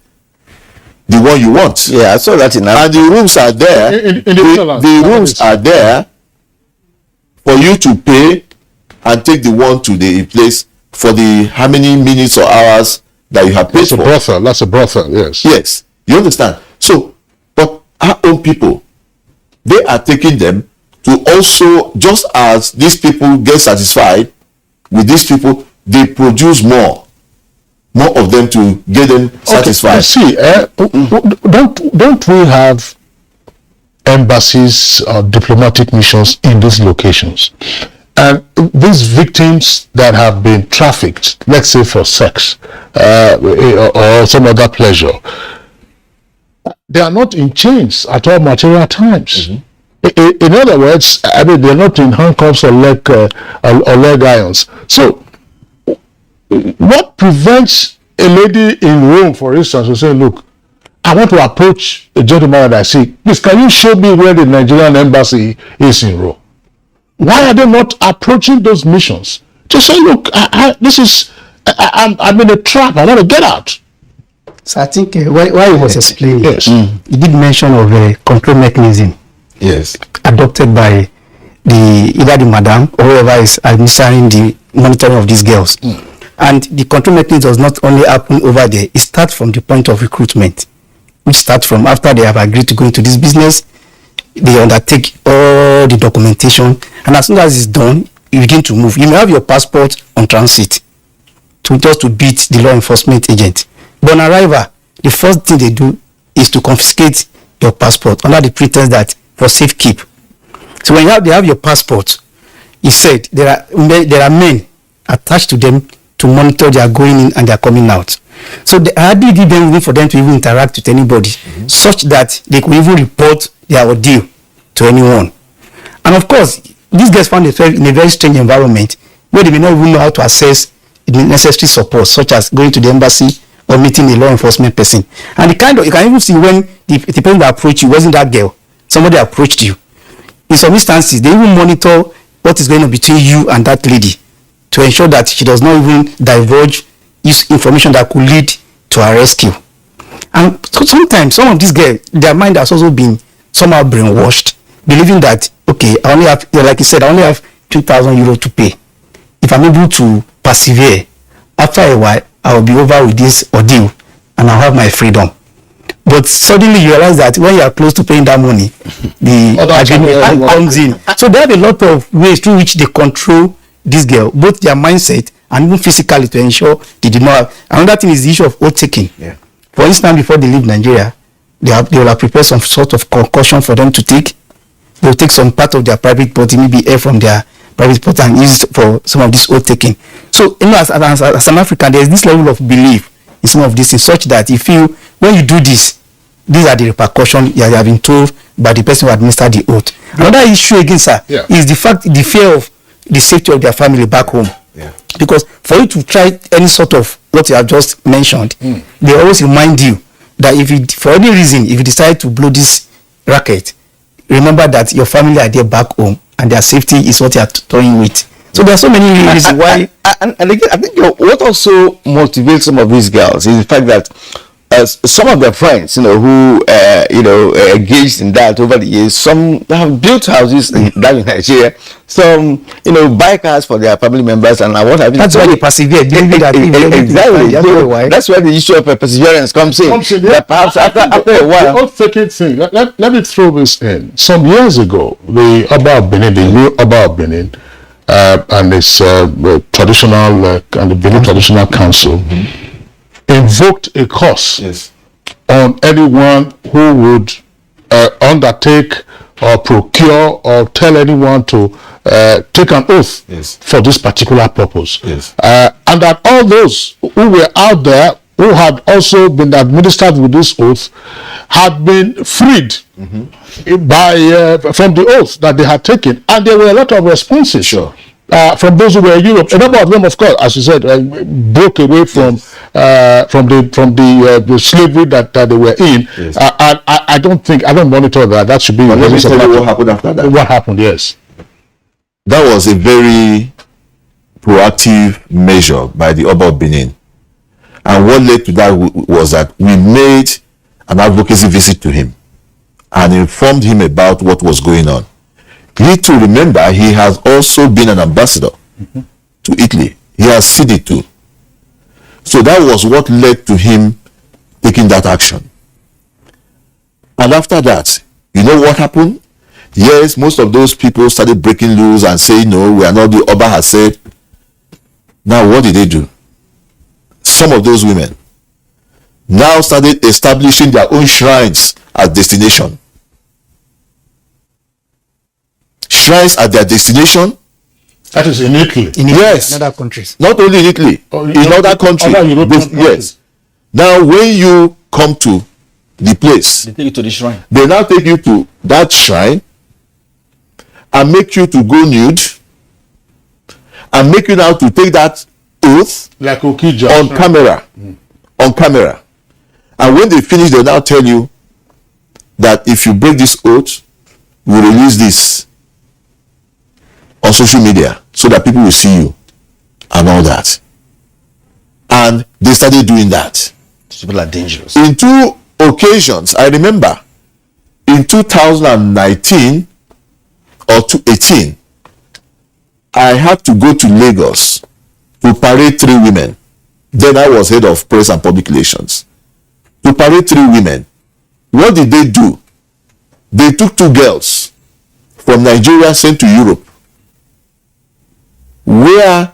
the one you want. Yeah, I saw that in and the rooms are there. The rooms are there for you to pay and take the one to the place for the how many minutes or hours that you have paid for. That's a brothel, yes. Yes, you understand. So, but our own people, they are taking them to also, just as these people get satisfied with these people, they produce more of them to get them satisfied. See, don't we have embassies or diplomatic missions in these locations? And these victims that have been trafficked, let's say for sex or some other pleasure, they are not in chains at all material times. In other words, I mean, they're not in handcuffs or leg irons. So, what prevents a lady in Rome, for instance, to say, look, I want to approach a gentleman that I see. Please, can you show me where the Nigerian embassy is in Rome? Why are they not approaching those missions? Just say, look, I'm in a trap. I want to get out. So I think while he was explaining, he did mention of a control mechanism. Yes. Adopted by either the madam or whoever is administering the monitoring of these girls. And the control mechanism does not only happen over there, it starts from the point of recruitment, which starts from after they have agreed to go into this business, they undertake all the documentation, and as soon as it's done, you begin to move. You may have your passport on transit just to beat the law enforcement agent. But on arrival, the first thing they do is to confiscate your passport under the pretense that for safekeep. So when they have your passport, he said there are men attached to them to monitor their going in and their coming out. So they hardly give them room for them to even interact with anybody, such that they could even report their ordeal to anyone. And of course, these guys found themselves in a very strange environment where they may not even know how to access the necessary support, such as going to the embassy or meeting a law enforcement person. And you can even see when the person that approached you wasn't that girl, somebody approached you. In some instances, they even monitor what is going on between you and that lady to ensure that she does not even divulge information that could lead to her rescue. And so sometimes some of these girls, their mind has also been somehow brainwashed, believing that, okay, I only have, like you said, I only have 2,000 euros to pay. If I'm able to persevere, after a while, I will be over with this ordeal and I'll have my freedom. But suddenly you realize that when you are close to paying that money, the agreement comes in. So they have a lot of ways through which they control this girl, both their mindset and even physically, to ensure they did not have. Another thing is the issue of oath taking. For instance, before they leave Nigeria, they will have prepared some sort of concussion for them to take. They will take some part of their private body, maybe air from their private body, and use it for some of this oath taking. So, you know, as an African, there is this level of belief in some of these things, such that you feel when you do this, these are the repercussions you have been told by the person who administered the oath. Another issue again, sir, is the fear of the safety of their family back home. Because for you to try any sort of what you have just mentioned, they always remind you that for any reason, if you decide to blow this racket, remember that your family are there back home and their safety is what you are toying with. So there are so many reasons why. And again, I think what also motivates some of these girls is the fact that some of their friends, who engaged in that over the years, some have built houses in Nigeria, some buy cars for their family members, and what have you. That's why they persevere. Exactly. So that's where the issue of perseverance comes in. That perhaps after a while. The oath-taking thing. Let me throw this in. Some years ago, the Oba of Benin, the new Oba of Benin, and its traditional and the Benin Traditional Council. Invoked a curse on anyone who would undertake or procure or tell anyone to take an oath for this particular purpose. And that all those who were out there who had also been administered with this oath had been freed from the oath that they had taken, and there were a lot of responses. From those who were in Europe. A number of them, of course, as you said, broke away from the slavery that they were in. I don't monitor that. That should be. Let me tell you what happened after that. What happened? Yes, that was a very proactive measure by the Oba of Benin, and what led to that was that we made an advocacy visit to him and informed him about what was going on. He too, remember, he has also been an ambassador to Italy. He has seen it too. So that was what led to him taking that action. And after that, you know what happened? Yes, most of those people started breaking loose and saying, no, we are not the Oba has said. Now what did they do? Some of those women now started establishing their own shrines as destination. Shrines at their destination. That is in Italy. Yes. In other countries. Not only in Italy, in other countries. Other European countries. Yes. Now when you come to the place, They take you to the shrine. they now take you to that shrine and make you to go nude and make you now to take that oath Like Okija. on camera. On camera. And when they finish, they now tell you that if you break this oath, we will release this on social media so that people will see you and all that. And they started doing that. People are dangerous. In 2 occasions, I remember, in 2019 or 2018, I had to go to Lagos to parade 3 women. Then I was head of press and public relations. To parade 3 women. What did they do? They took 2 girls from Nigeria sent to Europe, where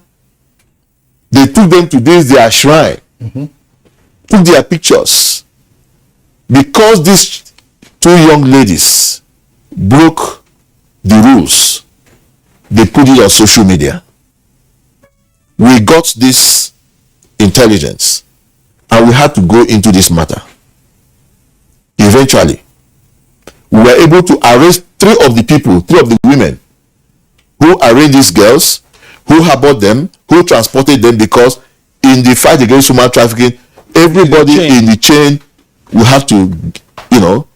they took them to this their shrine, took their pictures. Because these 2 young ladies broke the rules, they put it on social media. We got this intelligence and we had to go into this matter. Eventually, we were able to arrest 3 of the people, 3 of the women who arranged these girls, who harbored them, who transported them, because in the fight against human trafficking, everybody in the chain will have to, you know,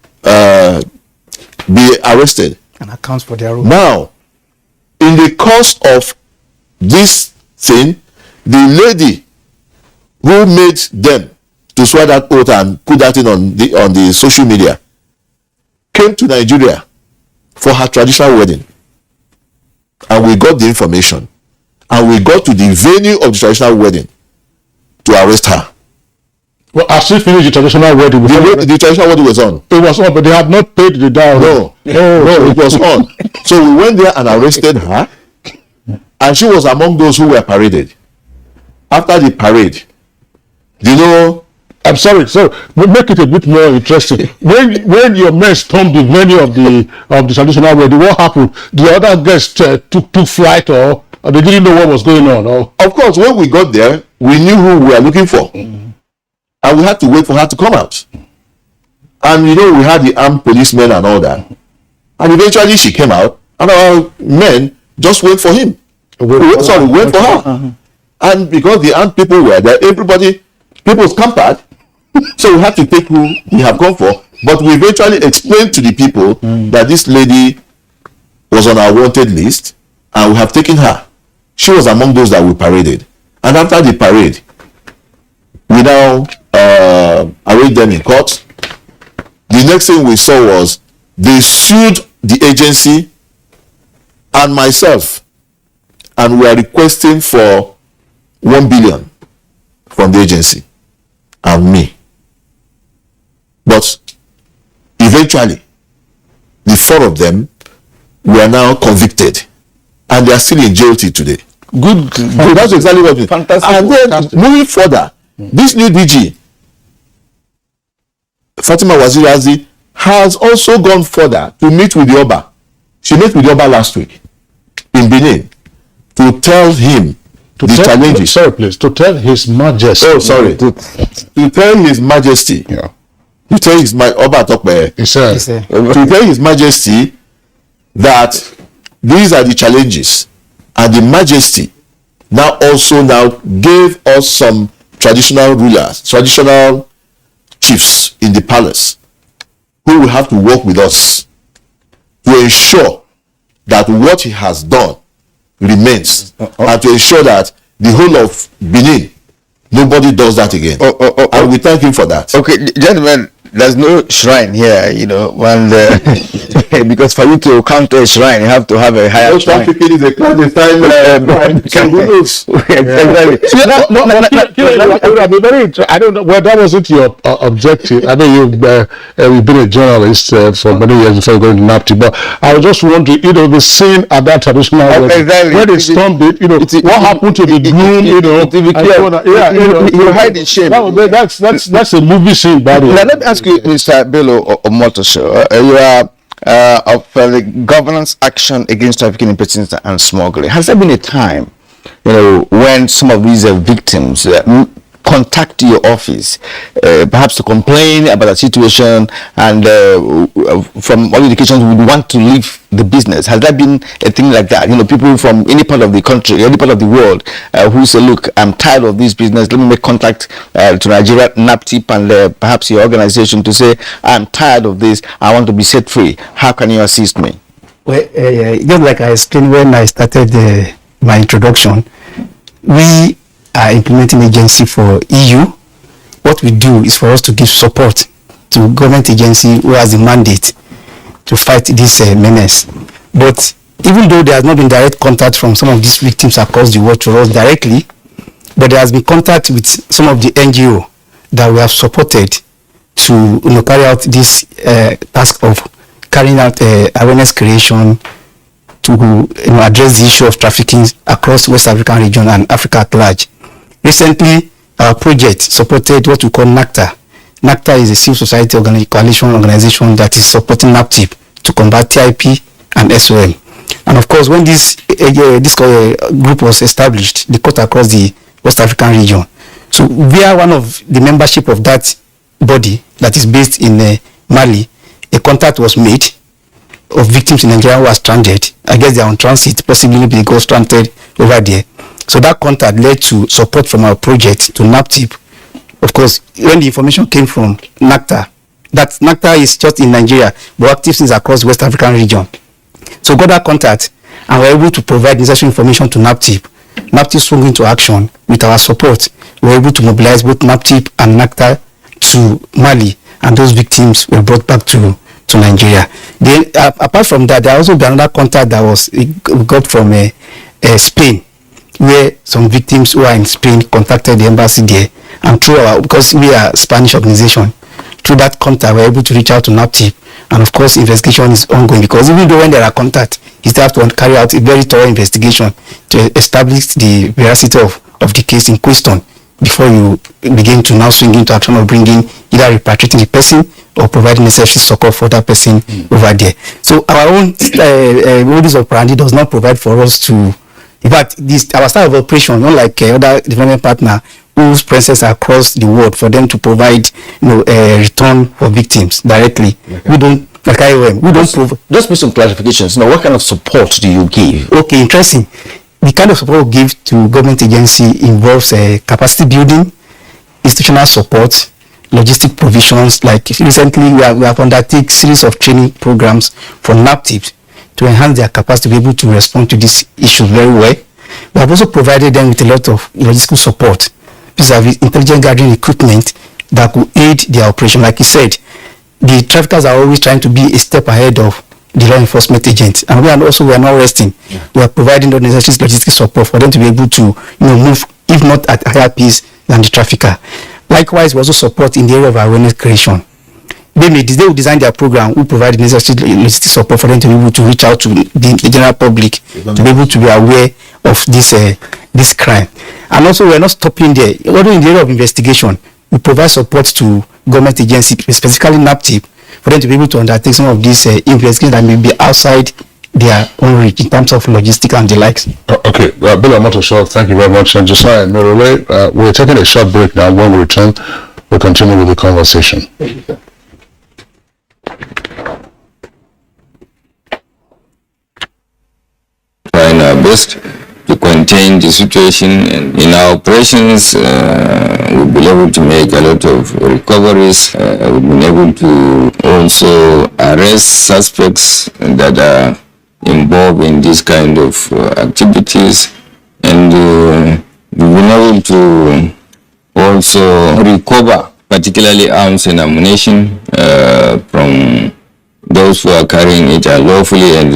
be arrested. And account for their role. Now, in the course of this thing, the lady who made them to swear that oath and put that in on the social media came to Nigeria for her traditional wedding, and we got the information, and we got to the venue of the traditional wedding to arrest her. Well, as she finished the traditional wedding, the traditional wedding was on. It was on, but they had not paid the dowry. No, it was on. So we went there and arrested her, and she was among those who were paraded. After the parade, you know, I'm sorry, we'll make it a bit more interesting. when your men stormed the venue of the traditional wedding, what happened? The other guests took flight, or they didn't know what was going on? Or? Of course, when we got there, we knew who we were looking for. And we had to wait for her to come out. And you know, we had the armed policemen and all that. And eventually she came out, and our men just went for him. Went for her. And because the armed people were there, people scampered. So we had to take who we have gone for. But we eventually explained to the people that this lady was on our wanted list, and we have taken her. She was among those that we paraded. And after the parade, we now arraigned them in court. The next thing we saw was they sued the agency and myself, and we are requesting for 1 billion from the agency and me. But eventually, the 4 of them were now convicted, and they are still in jail till today. Good. That's exactly what we. Fantastic. And then moving further, this new DG, Fatima Waziri, has also gone further to meet with the Oba. She met with the Oba last week in Benin to tell him challenges. Sorry, please. To tell His Majesty. Oh, sorry. To tell His Majesty. Yeah. To tell Oba Tokpe. To tell His Majesty that these are the challenges, and the Majesty now gave us some traditional rulers, traditional chiefs in the palace, who will have to work with us to ensure that what he has done remains, and to ensure that the whole of Benin, nobody does that again. And we thank him for that. Okay, gentlemen, there's no shrine here, you know, and because for you to count a shrine, you have to have a higher shrine. Trafficking is a clandestine crime. So who knows? I don't know. Well, that wasn't your objective. I mean, you've been a journalist for many years before going to NAPTI, but I was just wondering, you know, the scene at that traditional wedding, when they stormed it, you know, what happened to the groom, you know? You hide in shame. That's a movie scene, by the way. Now, let me ask you, Mr. Bello Omotosho, you are of the Governance Action Against Trafficking in Persons and Smuggling. Has there been a time, you know, when some of these victims contact your office, perhaps to complain about the situation, and from all indications would want to leave the business? Has there been a thing like that? You know, people from any part of the country, any part of the world, who say, look, I'm tired of this business, let me make contact to Nigeria, NAPTIP, and perhaps your organization to say, I'm tired of this, I want to be set free. How can you assist me? Well, just like I explained when I started my introduction, we are implementing agency for EU. What we do is for us to give support to government agency who has the mandate to fight this menace. But even though there has not been direct contact from some of these victims across the world to us directly, but there has been contact with some of the NGO that we have supported to carry out this task of carrying out awareness creation to address the issue of trafficking across West African region and Africa at large. Recently, our project supported what we call NACTA. NACTA is a civil society coalition organization that is supporting NAPTIP to combat TIP and SOM. And of course, when this group was established, they cut across the West African region. So we are one of the membership of that body that is based in Mali. A contact was made of victims in Nigeria who are stranded. I guess they are on transit, possibly they got stranded over there. So that contact led to support from our project to NAPTIP. Of course, when the information came from NACTA, that NACTA is just in Nigeria, but active since across West African region. So got that contact and were able to provide necessary information to NAPTIP. NAPTIP swung into action with our support. We were able to mobilize both NAPTIP and NACTA to Mali, and those victims were brought back to Nigeria. Then, apart from that, there also been another contact that we got from Spain, where some victims who are in Spain contacted the embassy there, and because we are a Spanish organization, through that contact we are able to reach out to NAPTIP, and of course investigation is ongoing, because even though when there are contacts, you still have to carry out a very thorough investigation to establish the veracity of the case in question before you begin to now swing into action of bringing, either repatriating the person or providing necessary support for that person over there. So our own modus operandi does not provide for us to. In fact, our style of operation, unlike other development partner whose presence across the world for them to provide, a return for victims directly. Okay. We don't, like IOM, we don't provide. Just make some clarifications. Now, what kind of support do you give? Okay, interesting. The kind of support we give to government agency involves capacity building, institutional support, logistic provisions. Like recently, we have undertaken series of training programs for NAPTIP to enhance their capacity to be able to respond to this issue very well. We have also provided them with a lot of logistical support, vis-a-vis intelligence gathering equipment that could aid their operation. Like you said, the traffickers are always trying to be a step ahead of the law enforcement agents, and we are not resting. Yeah. We are providing the necessary logistical support for them to be able to move, if not at a higher pace than the trafficker. Likewise, we also support in the area of awareness creation. They will design their program, we provide the necessary logistic support for them to be able to reach out to the general public, to be able to be aware of this crime. And also, we are not stopping there. Although in the area of investigation, we provide support to government agencies, specifically NAPTIP, for them to be able to undertake some of these investigations that may be outside their own reach in terms of logistics and the likes. Okay, Bill Omotosho, thank you very much. And Josiah Merole, we're taking a short break now. When we return, we'll continue with the conversation. Trying our best to contain the situation, and in our operations we've been able to make a lot of recoveries. We've been able to also arrest suspects that are involved in this kind of activities, and we've been able to also recover particularly arms and ammunition from those who are carrying it unlawfully and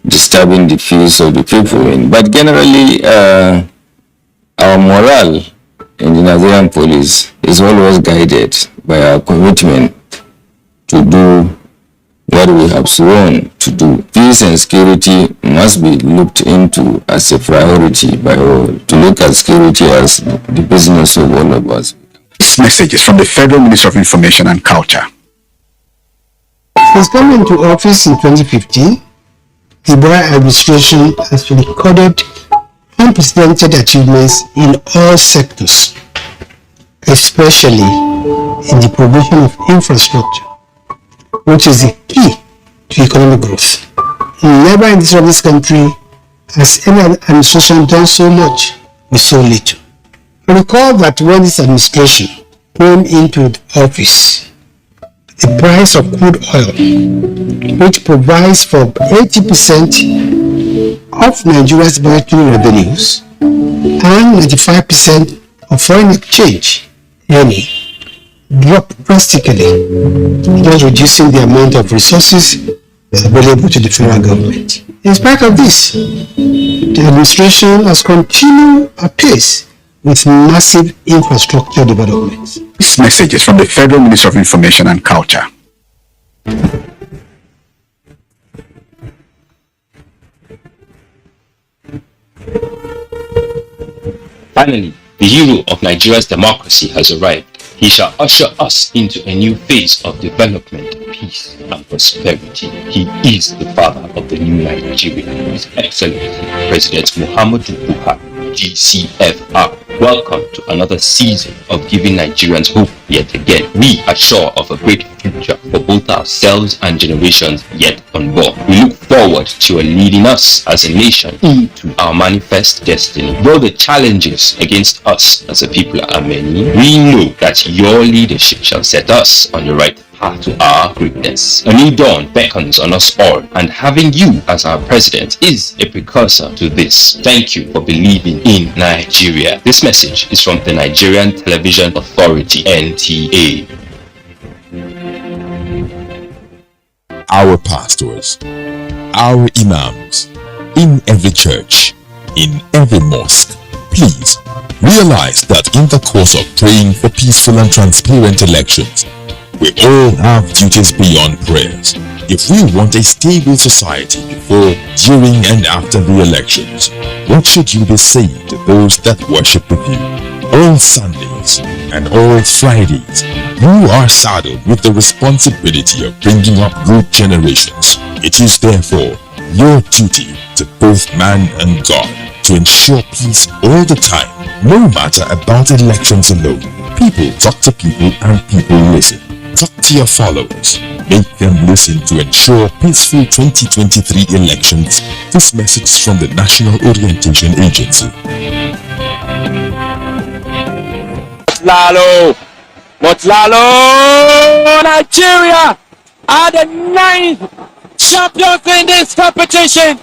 disturbing the peace of the people. But generally, our morale in the Nigerian police is always guided by our commitment to do what we have sworn to do. Peace and security must be looked into as a priority by all, to look at security as the business of all of us. This message is from the Federal Ministry of Information and Culture. Since coming into office in 2015, the Buhari administration has recorded unprecedented achievements in all sectors, especially in the provision of infrastructure, which is the key to economic growth. Never in this country has any administration done so much with so little. Recall that when this administration came into the office, the price of crude oil, which provides for 80% of Nigeria's budgetary revenues and 95% of foreign exchange revenue, dropped drastically, thus reducing the amount of resources available to the federal government. In spite of this, the administration has continued apace with massive infrastructure developments. This message is from the Federal Ministry of Information and Culture. Finally, the hero of Nigeria's democracy has arrived. He shall usher us into a new phase of development, peace, and prosperity. He is the father of the new Nigeria, His Excellency President Muhammadu Buhari, GCFR. Welcome to another season of giving Nigerians hope yet again. We are sure of a great future for both ourselves and generations yet unborn. We look forward to you leading us as a nation into our manifest destiny. Though the challenges against us as a people are many, we know that your leadership shall set us on the right path to our greatness. A new dawn beckons on us all, and having you as our president is a precursor to this. Thank you for believing in Nigeria. This message is from the Nigerian Television Authority, NTA. Our pastors, our imams, in every church, in every mosque, please realize that in the course of praying for peaceful and transparent elections, we all have duties beyond prayers. If we want a stable society before, during, and after the elections, what should you be saying to those that worship with you? All Sundays and all Fridays, you are saddled with the responsibility of bringing up good generations. It is therefore your duty to both man and God to ensure peace all the time, no matter about elections alone. People talk to people and people listen. Talk to your followers. Make them listen to ensure peaceful 2023 elections. This message is from the National Orientation Agency. Motlalo, Nigeria are the 9th champions in this competition.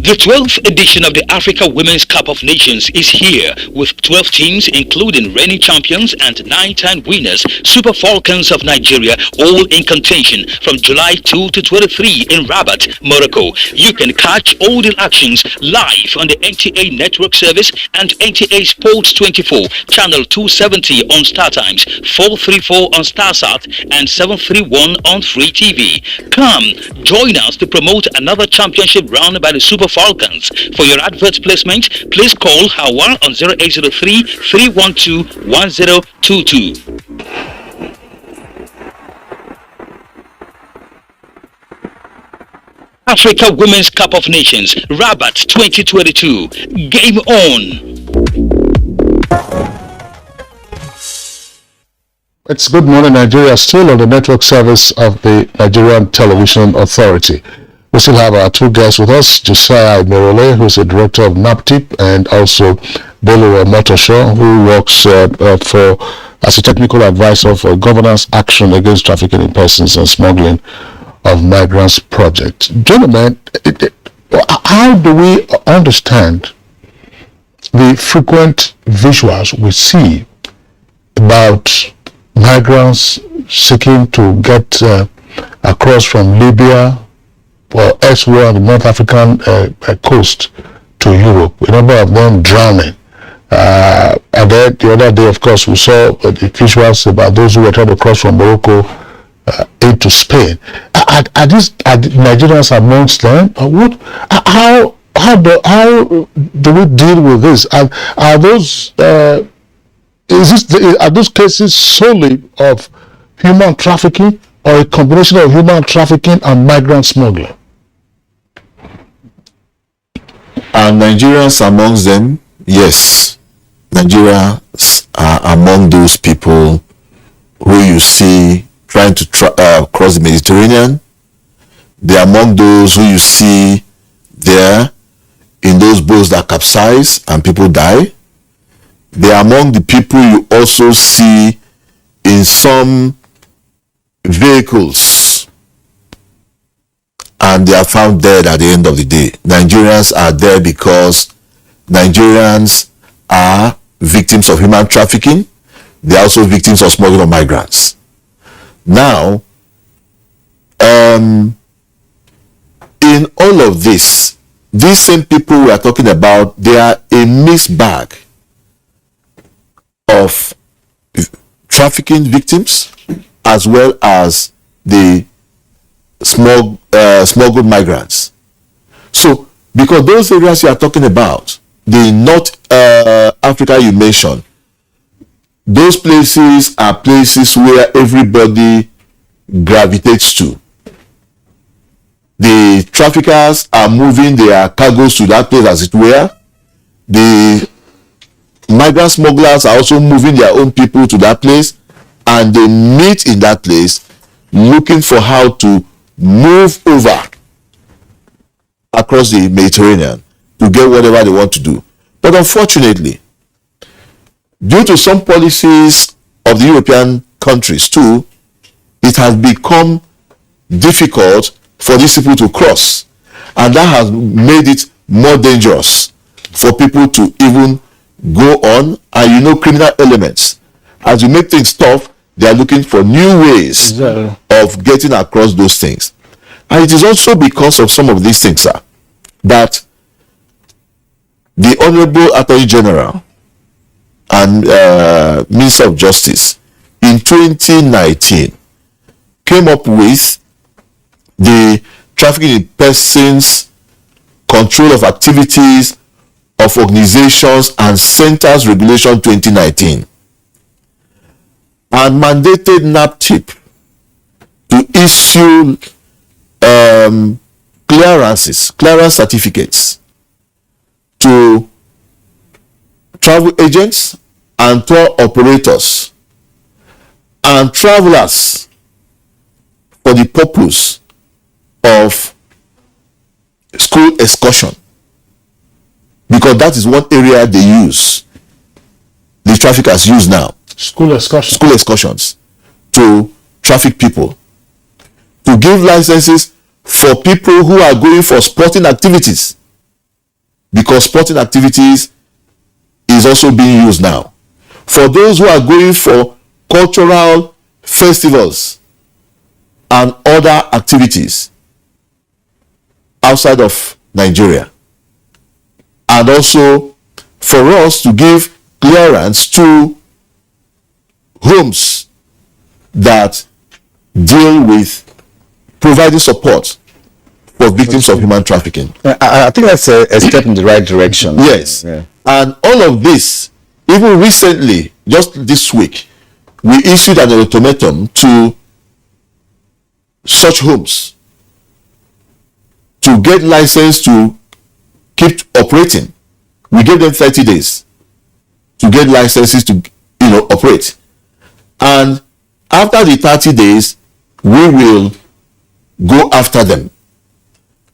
The 12th edition of the Africa Women's Cup of Nations is here with 12 teams including reigning champions and 9-time winners, Super Falcons of Nigeria, all in contention from July 2 to 23 in Rabat, Morocco. You can catch all the actions live on the NTA network service and NTA Sports 24, channel 270 on StarTimes, 434 on StarSat and 731 on Free TV. Come, join us to promote another championship run by the Super Falcons. For your advert placement, please call Hawa on 0803 312 1022. Africa Women's Cup of Nations, Rabat 2022. Game on! It's Good Morning Nigeria, still on the network service of the Nigerian Television Authority. We still have our two guests with us, Josiah Merole, who's the director of NAPTIP, and also Bello Motosho, who works as a technical advisor for Governance Action Against Trafficking in Persons and Smuggling of Migrants Project. Gentlemen, how do we understand the frequent visuals we see about migrants seeking to get across from Libya or elsewhere on the North African coast to Europe, a number of them drowning. And then the other day, of course, we saw the visuals about those who were trying to cross from Morocco into Spain. Are Nigerians amongst them? How do we deal with this? Are those are those cases solely of human trafficking or a combination of human trafficking and migrant smuggling? Are Nigerians amongst them? Yes. Nigerians are among those people who you see trying to cross the Mediterranean. They are among those who you see there in those boats that capsize and people die. They are among the people you also see in some vehicles and they are found dead at the end of the day. Nigerians are there because Nigerians are victims of human trafficking. They are also victims of smuggling of migrants. Now, in all of this, these same people we are talking about, they are a mixed bag of trafficking victims as well as the smuggled migrants. So, because those areas you are talking about, the North Africa you mentioned, those places are places where everybody gravitates to. The traffickers are moving their cargoes to that place, as it were. The migrant smugglers are also moving their own people to that place, and they meet in that place looking for how to move over across the Mediterranean to get whatever they want to do. But unfortunately, due to some policies of the European countries too, it has become difficult for these people to cross, and that has made it more dangerous for people to even go on. And you know, criminal elements, as you make things tough, they are looking for new ways of getting across those things. And it is also because of some of these things, sir, that the Honorable Attorney General and Minister of Justice in 2019 came up with the Trafficking in Persons Control of Activities of Organizations and Centers Regulation 2019 and mandated NAPTIP to issue clearance certificates to travel agents and tour operators and travelers for the purpose of school excursion, because that is one area they use, the traffickers use now. School excursions to traffic people, to give licenses for people who are going for sporting activities, because sporting activities is also being used now. For those who are going for cultural festivals and other activities outside of Nigeria, and also for us to give clearance to homes that deal with providing support for victims of human trafficking. I think that's a step in the right direction. Yes. Yeah. And all of this, even recently, just this week, we issued an ultimatum to such homes to get license to keep operating. We gave them 30 days to get licenses to operate. And after the 30 days, we will go after them.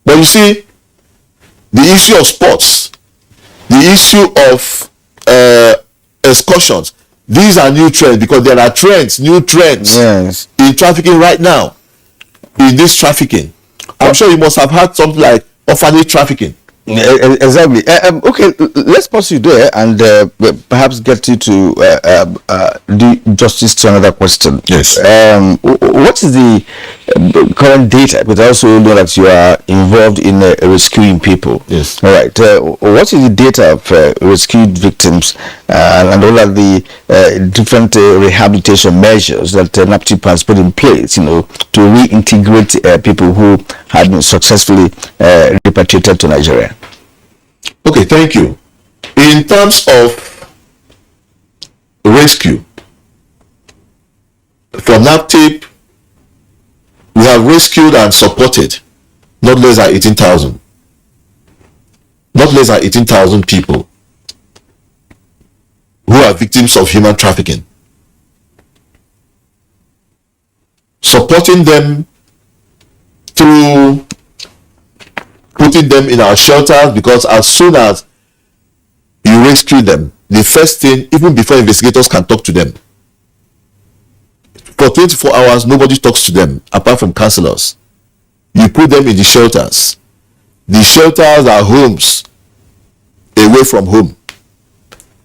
But you see, the issue of sports, the issue of excursions, these are new trends, because there are new trends in trafficking right now. In this trafficking, I'm sure you must have had something like orphanage trafficking. Exactly. Okay, let's pause you there and perhaps get you to do justice to another question. Yes. What is the current data? But I also know that you are involved in rescuing people. Yes. All right. What is the data of rescued victims and all of the different rehabilitation measures that NAPTIP has put in place, to reintegrate people who had been successfully repatriated to Nigeria? Okay, thank you. In terms of rescue, from NAPTIP, we have rescued and supported not less than 18,000. Not less than 18,000 people who are victims of human trafficking. Supporting them through putting them in our shelters, because as soon as you rescue them, the first thing, even before investigators can talk to them, for 24 hours nobody talks to them apart from counselors. You put them in the shelters. The shelters are homes away from home,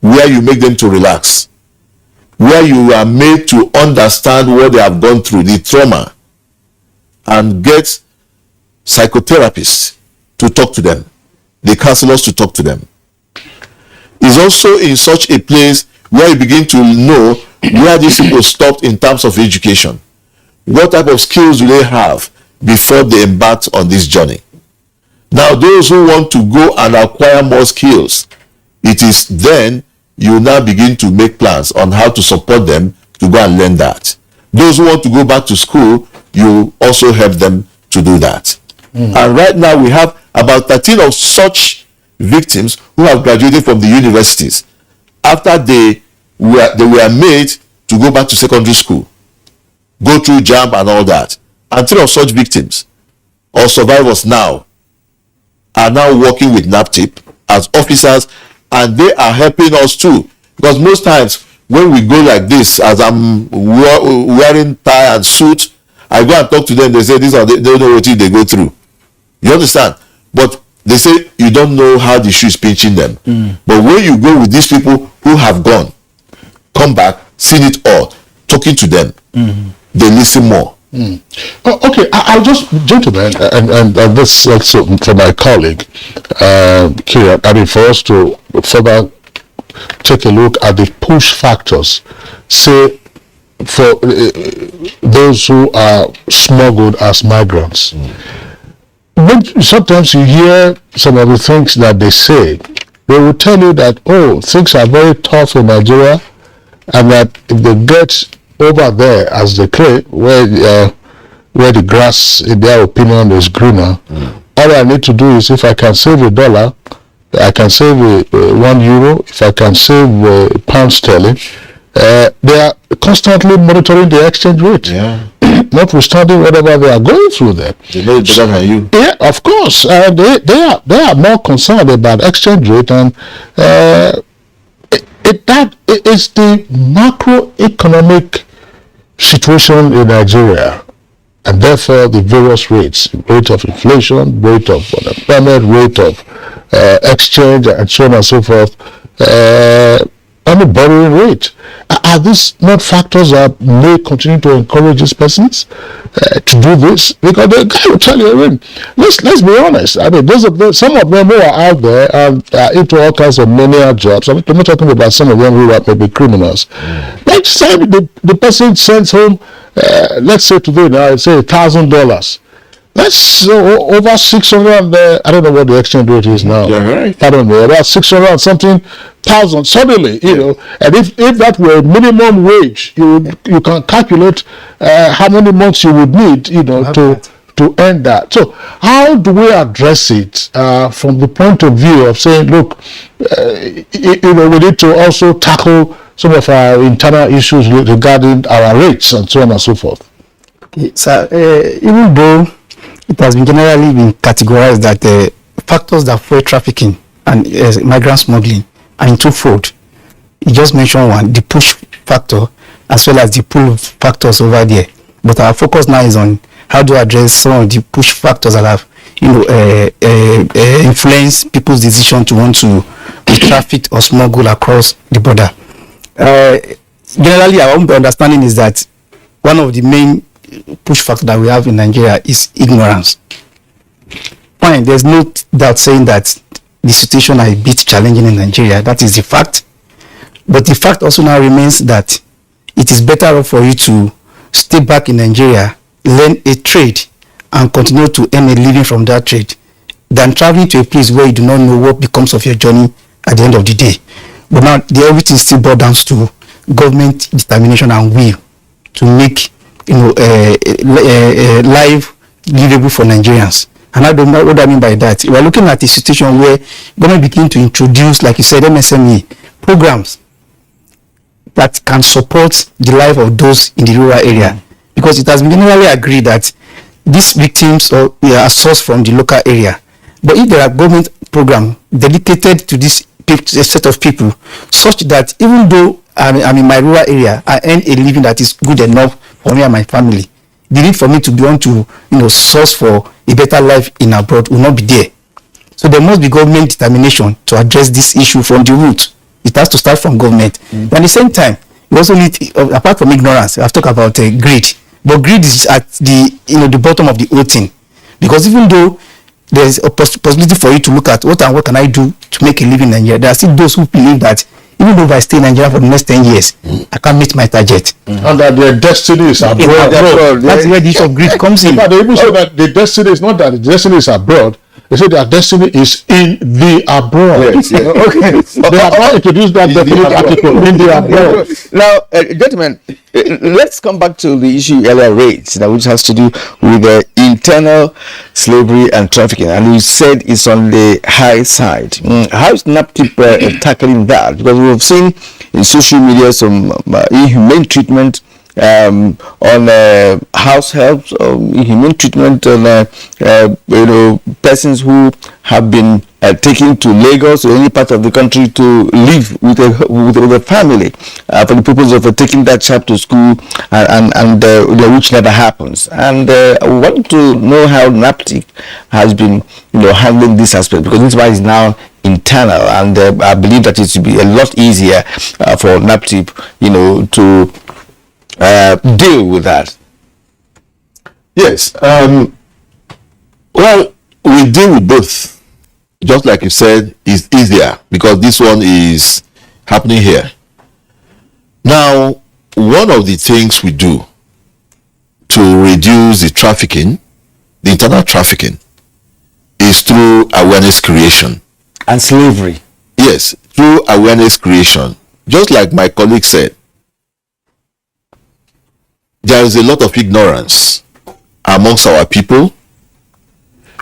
where you make them to relax, where you are made to understand what they have gone through, the trauma, and get psychotherapists to talk to them, the counselors to talk to them. It's also in such a place where you begin to know where these people stopped in terms of education. What type of skills do they have before they embarked on this journey? Now, those who want to go and acquire more skills, it is then you now begin to make plans on how to support them to go and learn that. Those who want to go back to school, you also help them to do that. And right now we have about 13 of such victims who have graduated from the universities after they were made to go back to secondary school, go through JAMB and all that. And 3 of such victims or survivors now are now working with NAPTIP as officers, and they are helping us too, because most times when we go like this, as I'm wearing tie and suit, I go and talk to them, they say they don't know what they go through. You understand? But they say you don't know how the shoe is pinching them. But when you go with these people who have gone, come back, seen it all, talking to them, they listen more. Okay, I'll just, gentlemen, and this also for my colleague, Kira, I mean, for us to further take a look at the push factors, say, for those who are smuggled as migrants. When sometimes you hear some of the things that they say, they will tell you that, oh, things are very tough in Nigeria, and that if they get over there, as they claim, where the grass, in their opinion, is greener, all I need to do is, if I can save $1, I can save €1, if I can save £1 sterling, they are constantly monitoring the exchange rate. Notwithstanding whatever they are going through there. They know it better than you. Yeah, of course. They are more concerned about exchange rate, and that is the macroeconomic situation in Nigeria, and therefore the various rates, rate of inflation, rate of unemployment, rate of exchange, and so on and so forth, and the borrowing rate. Are these not factors that may continue to encourage these persons to do this? Because the guy will tell you, I mean, let's be honest. I mean, some of them who are out there and are into all kinds of menial jobs. I'm not talking about some of them who are maybe criminals. Next time the person sends home, let's say today now, say $1,000. That's over 600. I don't know what the exchange rate is now. Yeah, right. I don't know, about 600 something thousand suddenly, you know. And if that were minimum wage, you can calculate how many months you would need, you know, to earn that. So how do we address it from the point of view of saying, look, you know, we need to also tackle some of our internal issues regarding our rates and so on and so forth. Okay, so even though it has been generally been categorized that the factors that fuel trafficking and migrant smuggling are in twofold. You just mentioned one, the push factor, as well as the pull factors over there. But our focus now is on how to address some of the push factors that have influence people's decision to want to be trafficked or smuggled across the border. Generally, our own understanding is that one of the main push factors that we have in Nigeria is ignorance. Fine, there's no doubt saying that the situation is a bit challenging in Nigeria. That is the fact. But the fact also now remains that it is better off for you to stay back in Nigeria, learn a trade, and continue to earn a living from that trade than traveling to a place where you do not know what becomes of your journey at the end of the day. But now everything still boils down to government determination and will to make life livable for Nigerians. And I don't know what I mean by that. We are looking at a situation where government begin to introduce, like you said, MSME programs that can support the life of those in the rural area, because it has been generally agreed that these victims are sourced from the local area. But if there are government programs dedicated to this set of people, such that even though I'm in my rural area, I earn a living that is good enough for me and my family, the need for me to be on to source for a better life in abroad will not be there. So there must be government determination to address this issue from the root. It has to start from government. But at the same time, we also need, apart from ignorance, I've talked about greed. But greed is at the bottom of the whole thing, because even though there's a possibility for you to look at what can I do to make a living in Nigeria, there are still those who believe that even though if I stay in Nigeria for the next 10 years, I can't meet my target. And that their destiny is abroad. That's where the issue of greed comes in. But they even say that the destiny is not that the destiny is abroad. They say their destiny is in the abroad. Yes, yes. Okay. They have not introduced that definite article in the abroad. Now, gentlemen, let's come back to the issue earlier raised, which has to do with internal slavery and trafficking. And you said it's on the high side. How is NAPTIP tackling that? Because we've seen in social media some inhumane treatment on house helps, inhumane treatment on persons who have been taken to Lagos or any part of the country to live with a family for the purpose of taking that child to school, and which never happens. And I want to know how NAPTIP has been handling this aspect, because this one is now internal, and I believe that it should be a lot easier for NAPTIP to deal with that. Yes. Well, we deal with both. Just like you said, it's easier because this one is happening here. Now, one of the things we do to reduce the trafficking, the internal trafficking, is through awareness creation. And slavery. Yes, through awareness creation. Just like my colleague said, there is a lot of ignorance amongst our people.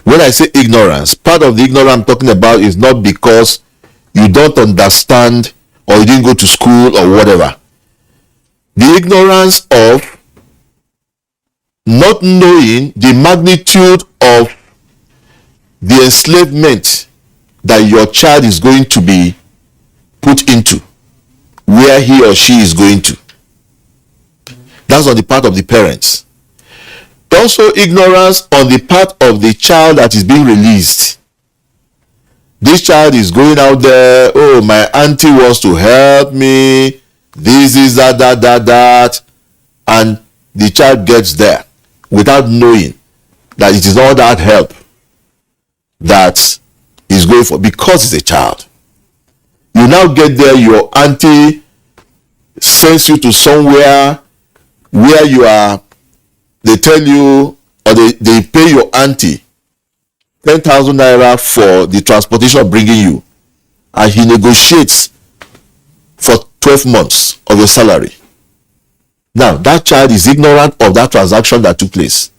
When I say ignorance, part of the ignorance I'm talking about is not because you don't understand or you didn't go to school or whatever. The ignorance of not knowing the magnitude of the enslavement that your child is going to be put into, where he or she is going to. That's on the part of the parents. Also, ignorance on the part of the child that is being released. This child is going out there, oh, my auntie wants to help me, this is that, and the child gets there without knowing that it is all that help that is going for, because it's a child. You now get there, your auntie sends you to somewhere where you are, they tell you, or they pay your auntie 10,000 naira for the transportation bringing you, and he negotiates for 12 months of your salary. Now, that child is ignorant of that transaction that took place.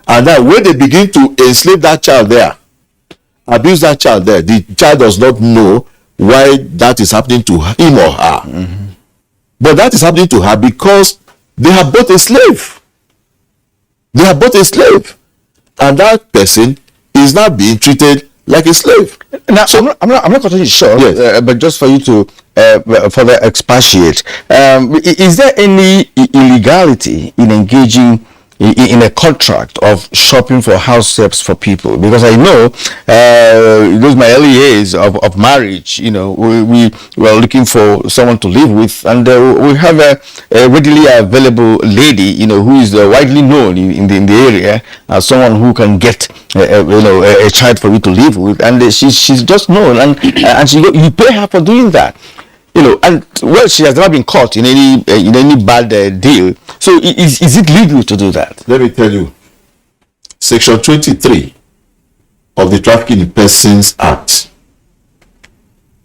And now, when they begin to enslave that child there, abuse that child there, the child does not know why that is happening to him or her. Mm-hmm. But that is happening to her because they have bought a slave. They have bought a slave. And that person is now being treated like a slave. Now, so, I'm not cutting it short, yes. But just for you to further expatiate, is there any illegality in engaging in a contract of shopping for house helps for people, because I know those my early years of marriage, we were looking for someone to live with, and we have a readily available lady, who is widely known in the area as someone who can get a child for you to live with, and she's just known, and you pay her for doing that. And well, she has never been caught in any bad deal. So is it legal to do that? Let me tell you, Section 23 of the Trafficking in Persons Act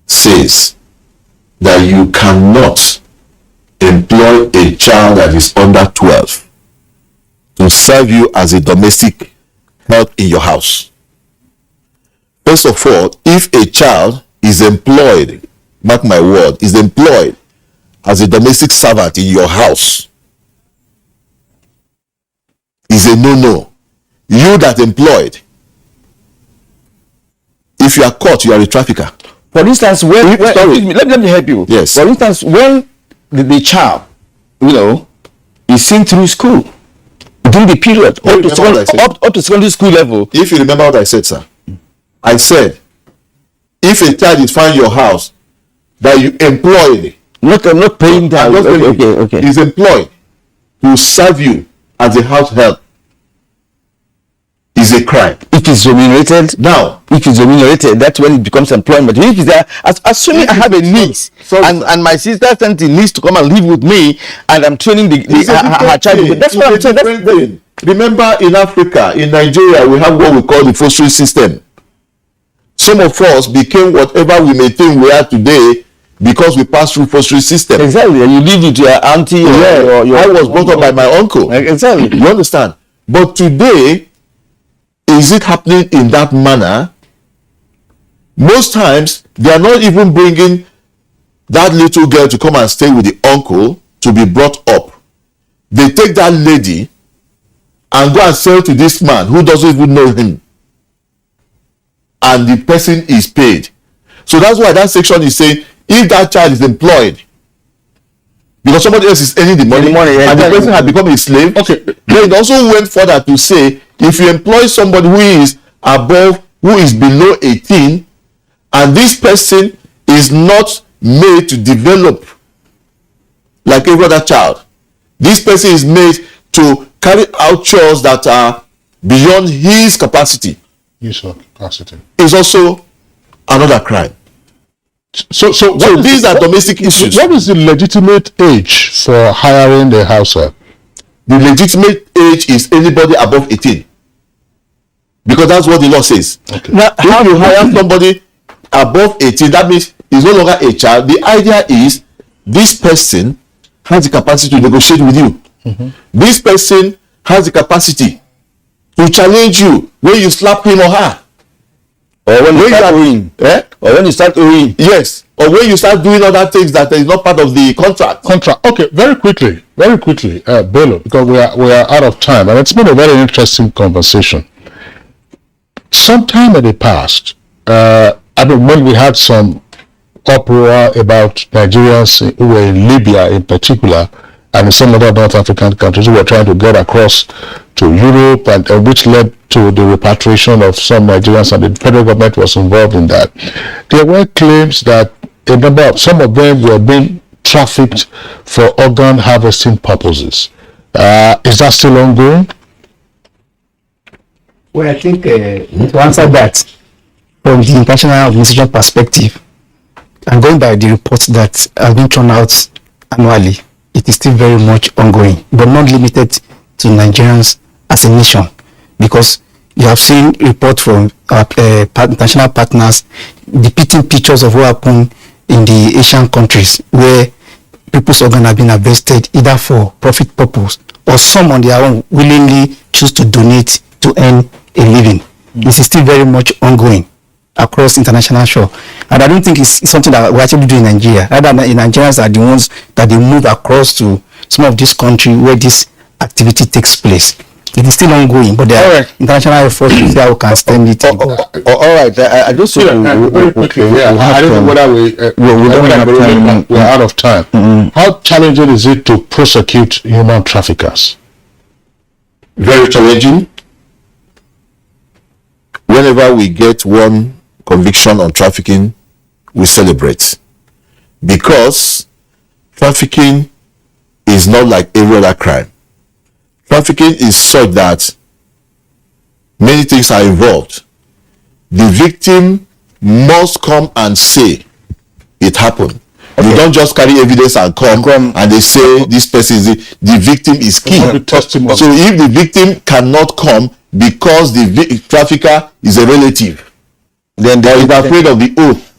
says that you cannot employ a child that is under 12 to serve you as a domestic help in your house. First of all, if a child is employed, mark my word, is employed as a domestic servant in your house, is a no-no. You that employed, if you are caught, you are a trafficker. For instance, let me help you. Yes. For instance, when the child, is seen through school during the period up to secondary school level. If you remember what I said, sir, I said, if a child is found in your house that you employed, not paying that, okay, is employed to serve you as a house help, is a crime. If it's remunerated, that's when it becomes employment. If it's there, assuming I have a niece, and my sister sent a niece to come and live with me, and I'm training her child. That's what I'm saying. Remember, in Africa, in Nigeria, we have what we call the fostering system. Some of us became whatever we may think we are today because we passed through fostering system. Exactly, and you live with your auntie. I was brought up by my uncle. Exactly. You understand? But today, is it happening in that manner? Most times, they are not even bringing that little girl to come and stay with the uncle to be brought up. They take that lady and go and sell to this man who doesn't even know him. And the person is paid. So that's why that section is saying, if that child is employed, because somebody else is earning the money and the person has become a slave, then it also went further to say, if you employ somebody who is below 18, and this person is not made to develop like every other child, this person is made to carry out chores that are beyond his capacity, is also another crime. So these are domestic issues. What is the legitimate age for hiring a house help? The legitimate age is anybody above 18. Because that's what the law says. Now, if you hire somebody above 18, that means he's no longer a child. The idea is this person has the capacity to negotiate with you. This person has the capacity to challenge you when you slap him or her. Or when you start owing. Or when you start owing. Yes. Or when you start doing other things that is not part of the contract. Okay, very quickly, Bello, because we are out of time, and it's been a very interesting conversation. Sometime in the past, when we had some uproar about Nigerians who were in Libya in particular, and in some other North African countries who were trying to get across to Europe, and which led to the repatriation of some Nigerians, and the federal government was involved in that. There were claims that some of them were being trafficked for organ harvesting purposes. Is that still ongoing? Well, I think to answer that, from the international organization perspective, and going by the reports that have been thrown out annually, it is still very much ongoing, but not limited to Nigerians as a nation, because you have seen reports from our international partners depicting pictures of what happened in the Asian countries where people's organs have been harvested either for profit purpose or some on their own willingly choose to donate to earn a living. This is still very much ongoing across international shore, and I don't think it's something that we actually do in Nigeria. Rather, Nigerians are the ones that they move across to some of this country where this activity takes place. It is still ongoing, but there are international efforts to see how we can stem it. All right, I just very quickly. I don't know whether we're out of time. How challenging is it to prosecute human traffickers? very challenging. Whenever we get one conviction on trafficking, we celebrate, because trafficking is not like every other crime. Trafficking is such that many things are involved. The victim must come and say it happened. Okay. You don't just carry evidence and come and they say this person is the victim is key. So if the victim cannot come because the trafficker is a relative, then they are afraid of the oath.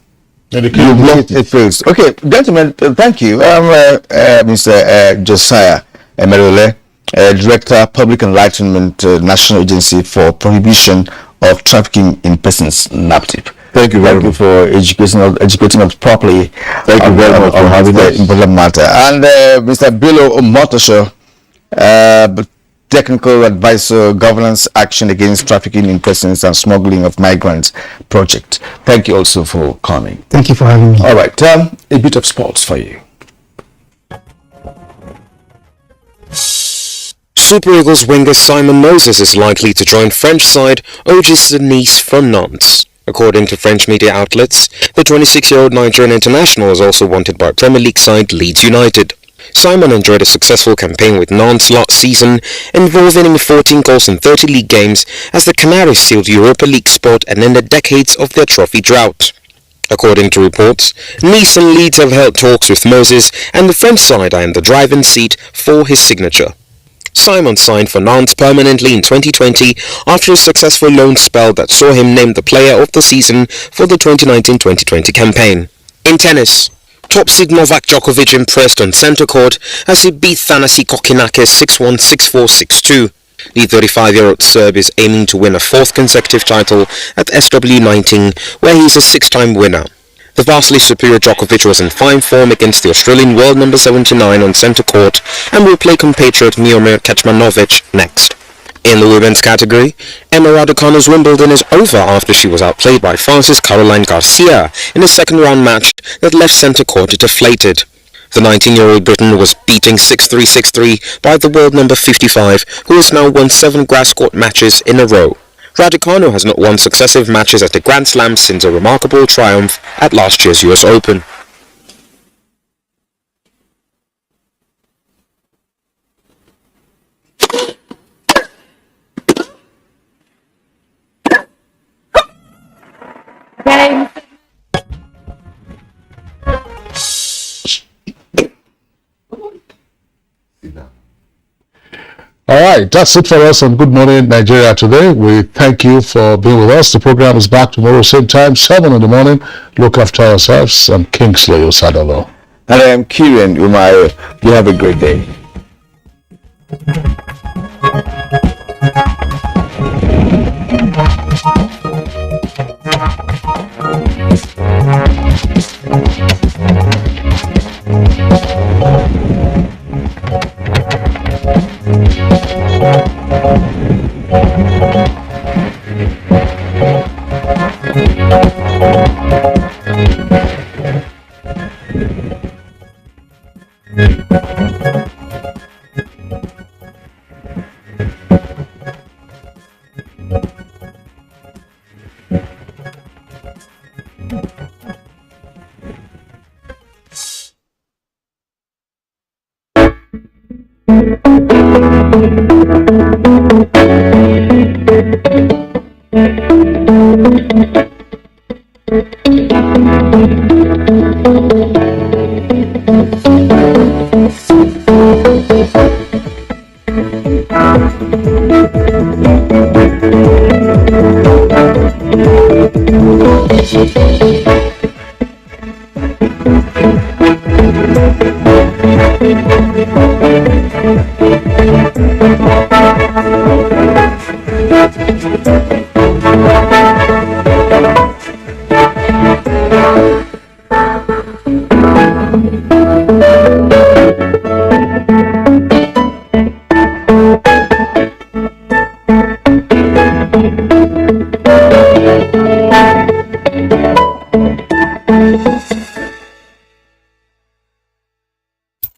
It fails. Okay, gentlemen, thank you. Mr. Josiah Emerole, Director, Public Enlightenment, National Agency for Prohibition of Trafficking in Persons, NAPTIP. Thank you very much for educating us properly. Thank you very much for having the important matter. And Mr. Bilo Omotosho, Technical Advisor, Governance Action Against Trafficking in Persons and Smuggling of Migrants Project. Thank you also for coming. Thank you for having me. All right, a bit of sports for you. Super Eagles winger Simon Moses is likely to join French side Ogis Nice from Nantes. According to French media outlets, the 26-year-old Nigerian international is also wanted by Premier League side Leeds United. Simon enjoyed a successful campaign with Nantes last season, involving 14 goals in 30 league games as the Canaries sealed Europa League spot and ended decades of their trophy drought. According to reports, Nice and Leeds have held talks with Moses, and the French side are in the driving seat for his signature. Simon signed for Nantes permanently in 2020 after a successful loan spell that saw him named the player of the season for the 2019-2020 campaign. In tennis, top seed Novak Djokovic impressed on centre court as he beat Thanasi Kokkinakis 6-1, 6-4, 6-2. The 35-year-old Serb is aiming to win a fourth consecutive title at SW19, where he is a six-time winner. The vastly superior Djokovic was in fine form against the Australian world number 79 on centre court and will play compatriot Miomir Kecmanovic next. In the women's category, Emma Raducanu's Wimbledon is over after she was outplayed by France's Caroline Garcia in a second-round match that left centre court deflated. The 19-year-old Briton was beating 6-3, 6-3 by the world number 55, who has now won 7 grass court matches in a row. Raducanu has not won successive matches at the Grand Slam since a remarkable triumph at last year's US Open. All right, that's it for us on Good Morning Nigeria today. We thank you for being with us. The program is back tomorrow, same time, 7 in the morning. Look after yourselves. I'm Kingsley Osadolo. And I am Kieran Umayo. You have a great day.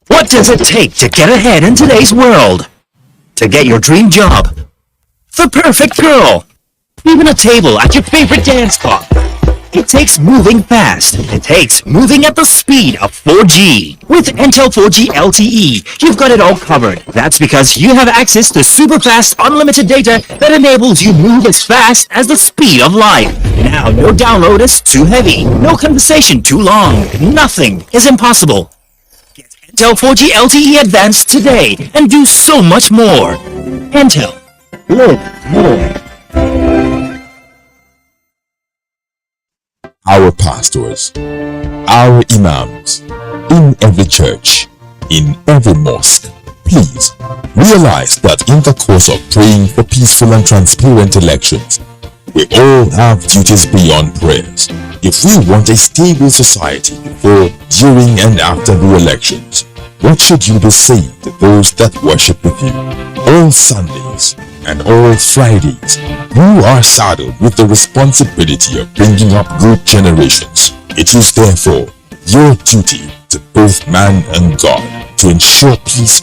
What does it take to get ahead in today's world? to get your dream job, the perfect girl, even a table at your favorite dance club. It takes moving fast. It takes moving at the speed of 4G. With Intel 4G LTE, you've got it all covered. That's because you have access to super fast unlimited data that enables you move as fast as the speed of light. Now, no download is too heavy. No conversation too long. Nothing is impossible. Get Intel 4G LTE Advanced today and do so much more. Intel. Live more. Our pastors, our imams, in every church, in every mosque, please realize that in the course of praying for peaceful and transparent elections, we all have duties beyond prayers. If we want a stable society before, during and after the elections, what should you be saying to those that worship with you? All Sundays and all Fridays, you are saddled with the responsibility of bringing up good generations. It is therefore your duty to both man and God to ensure peace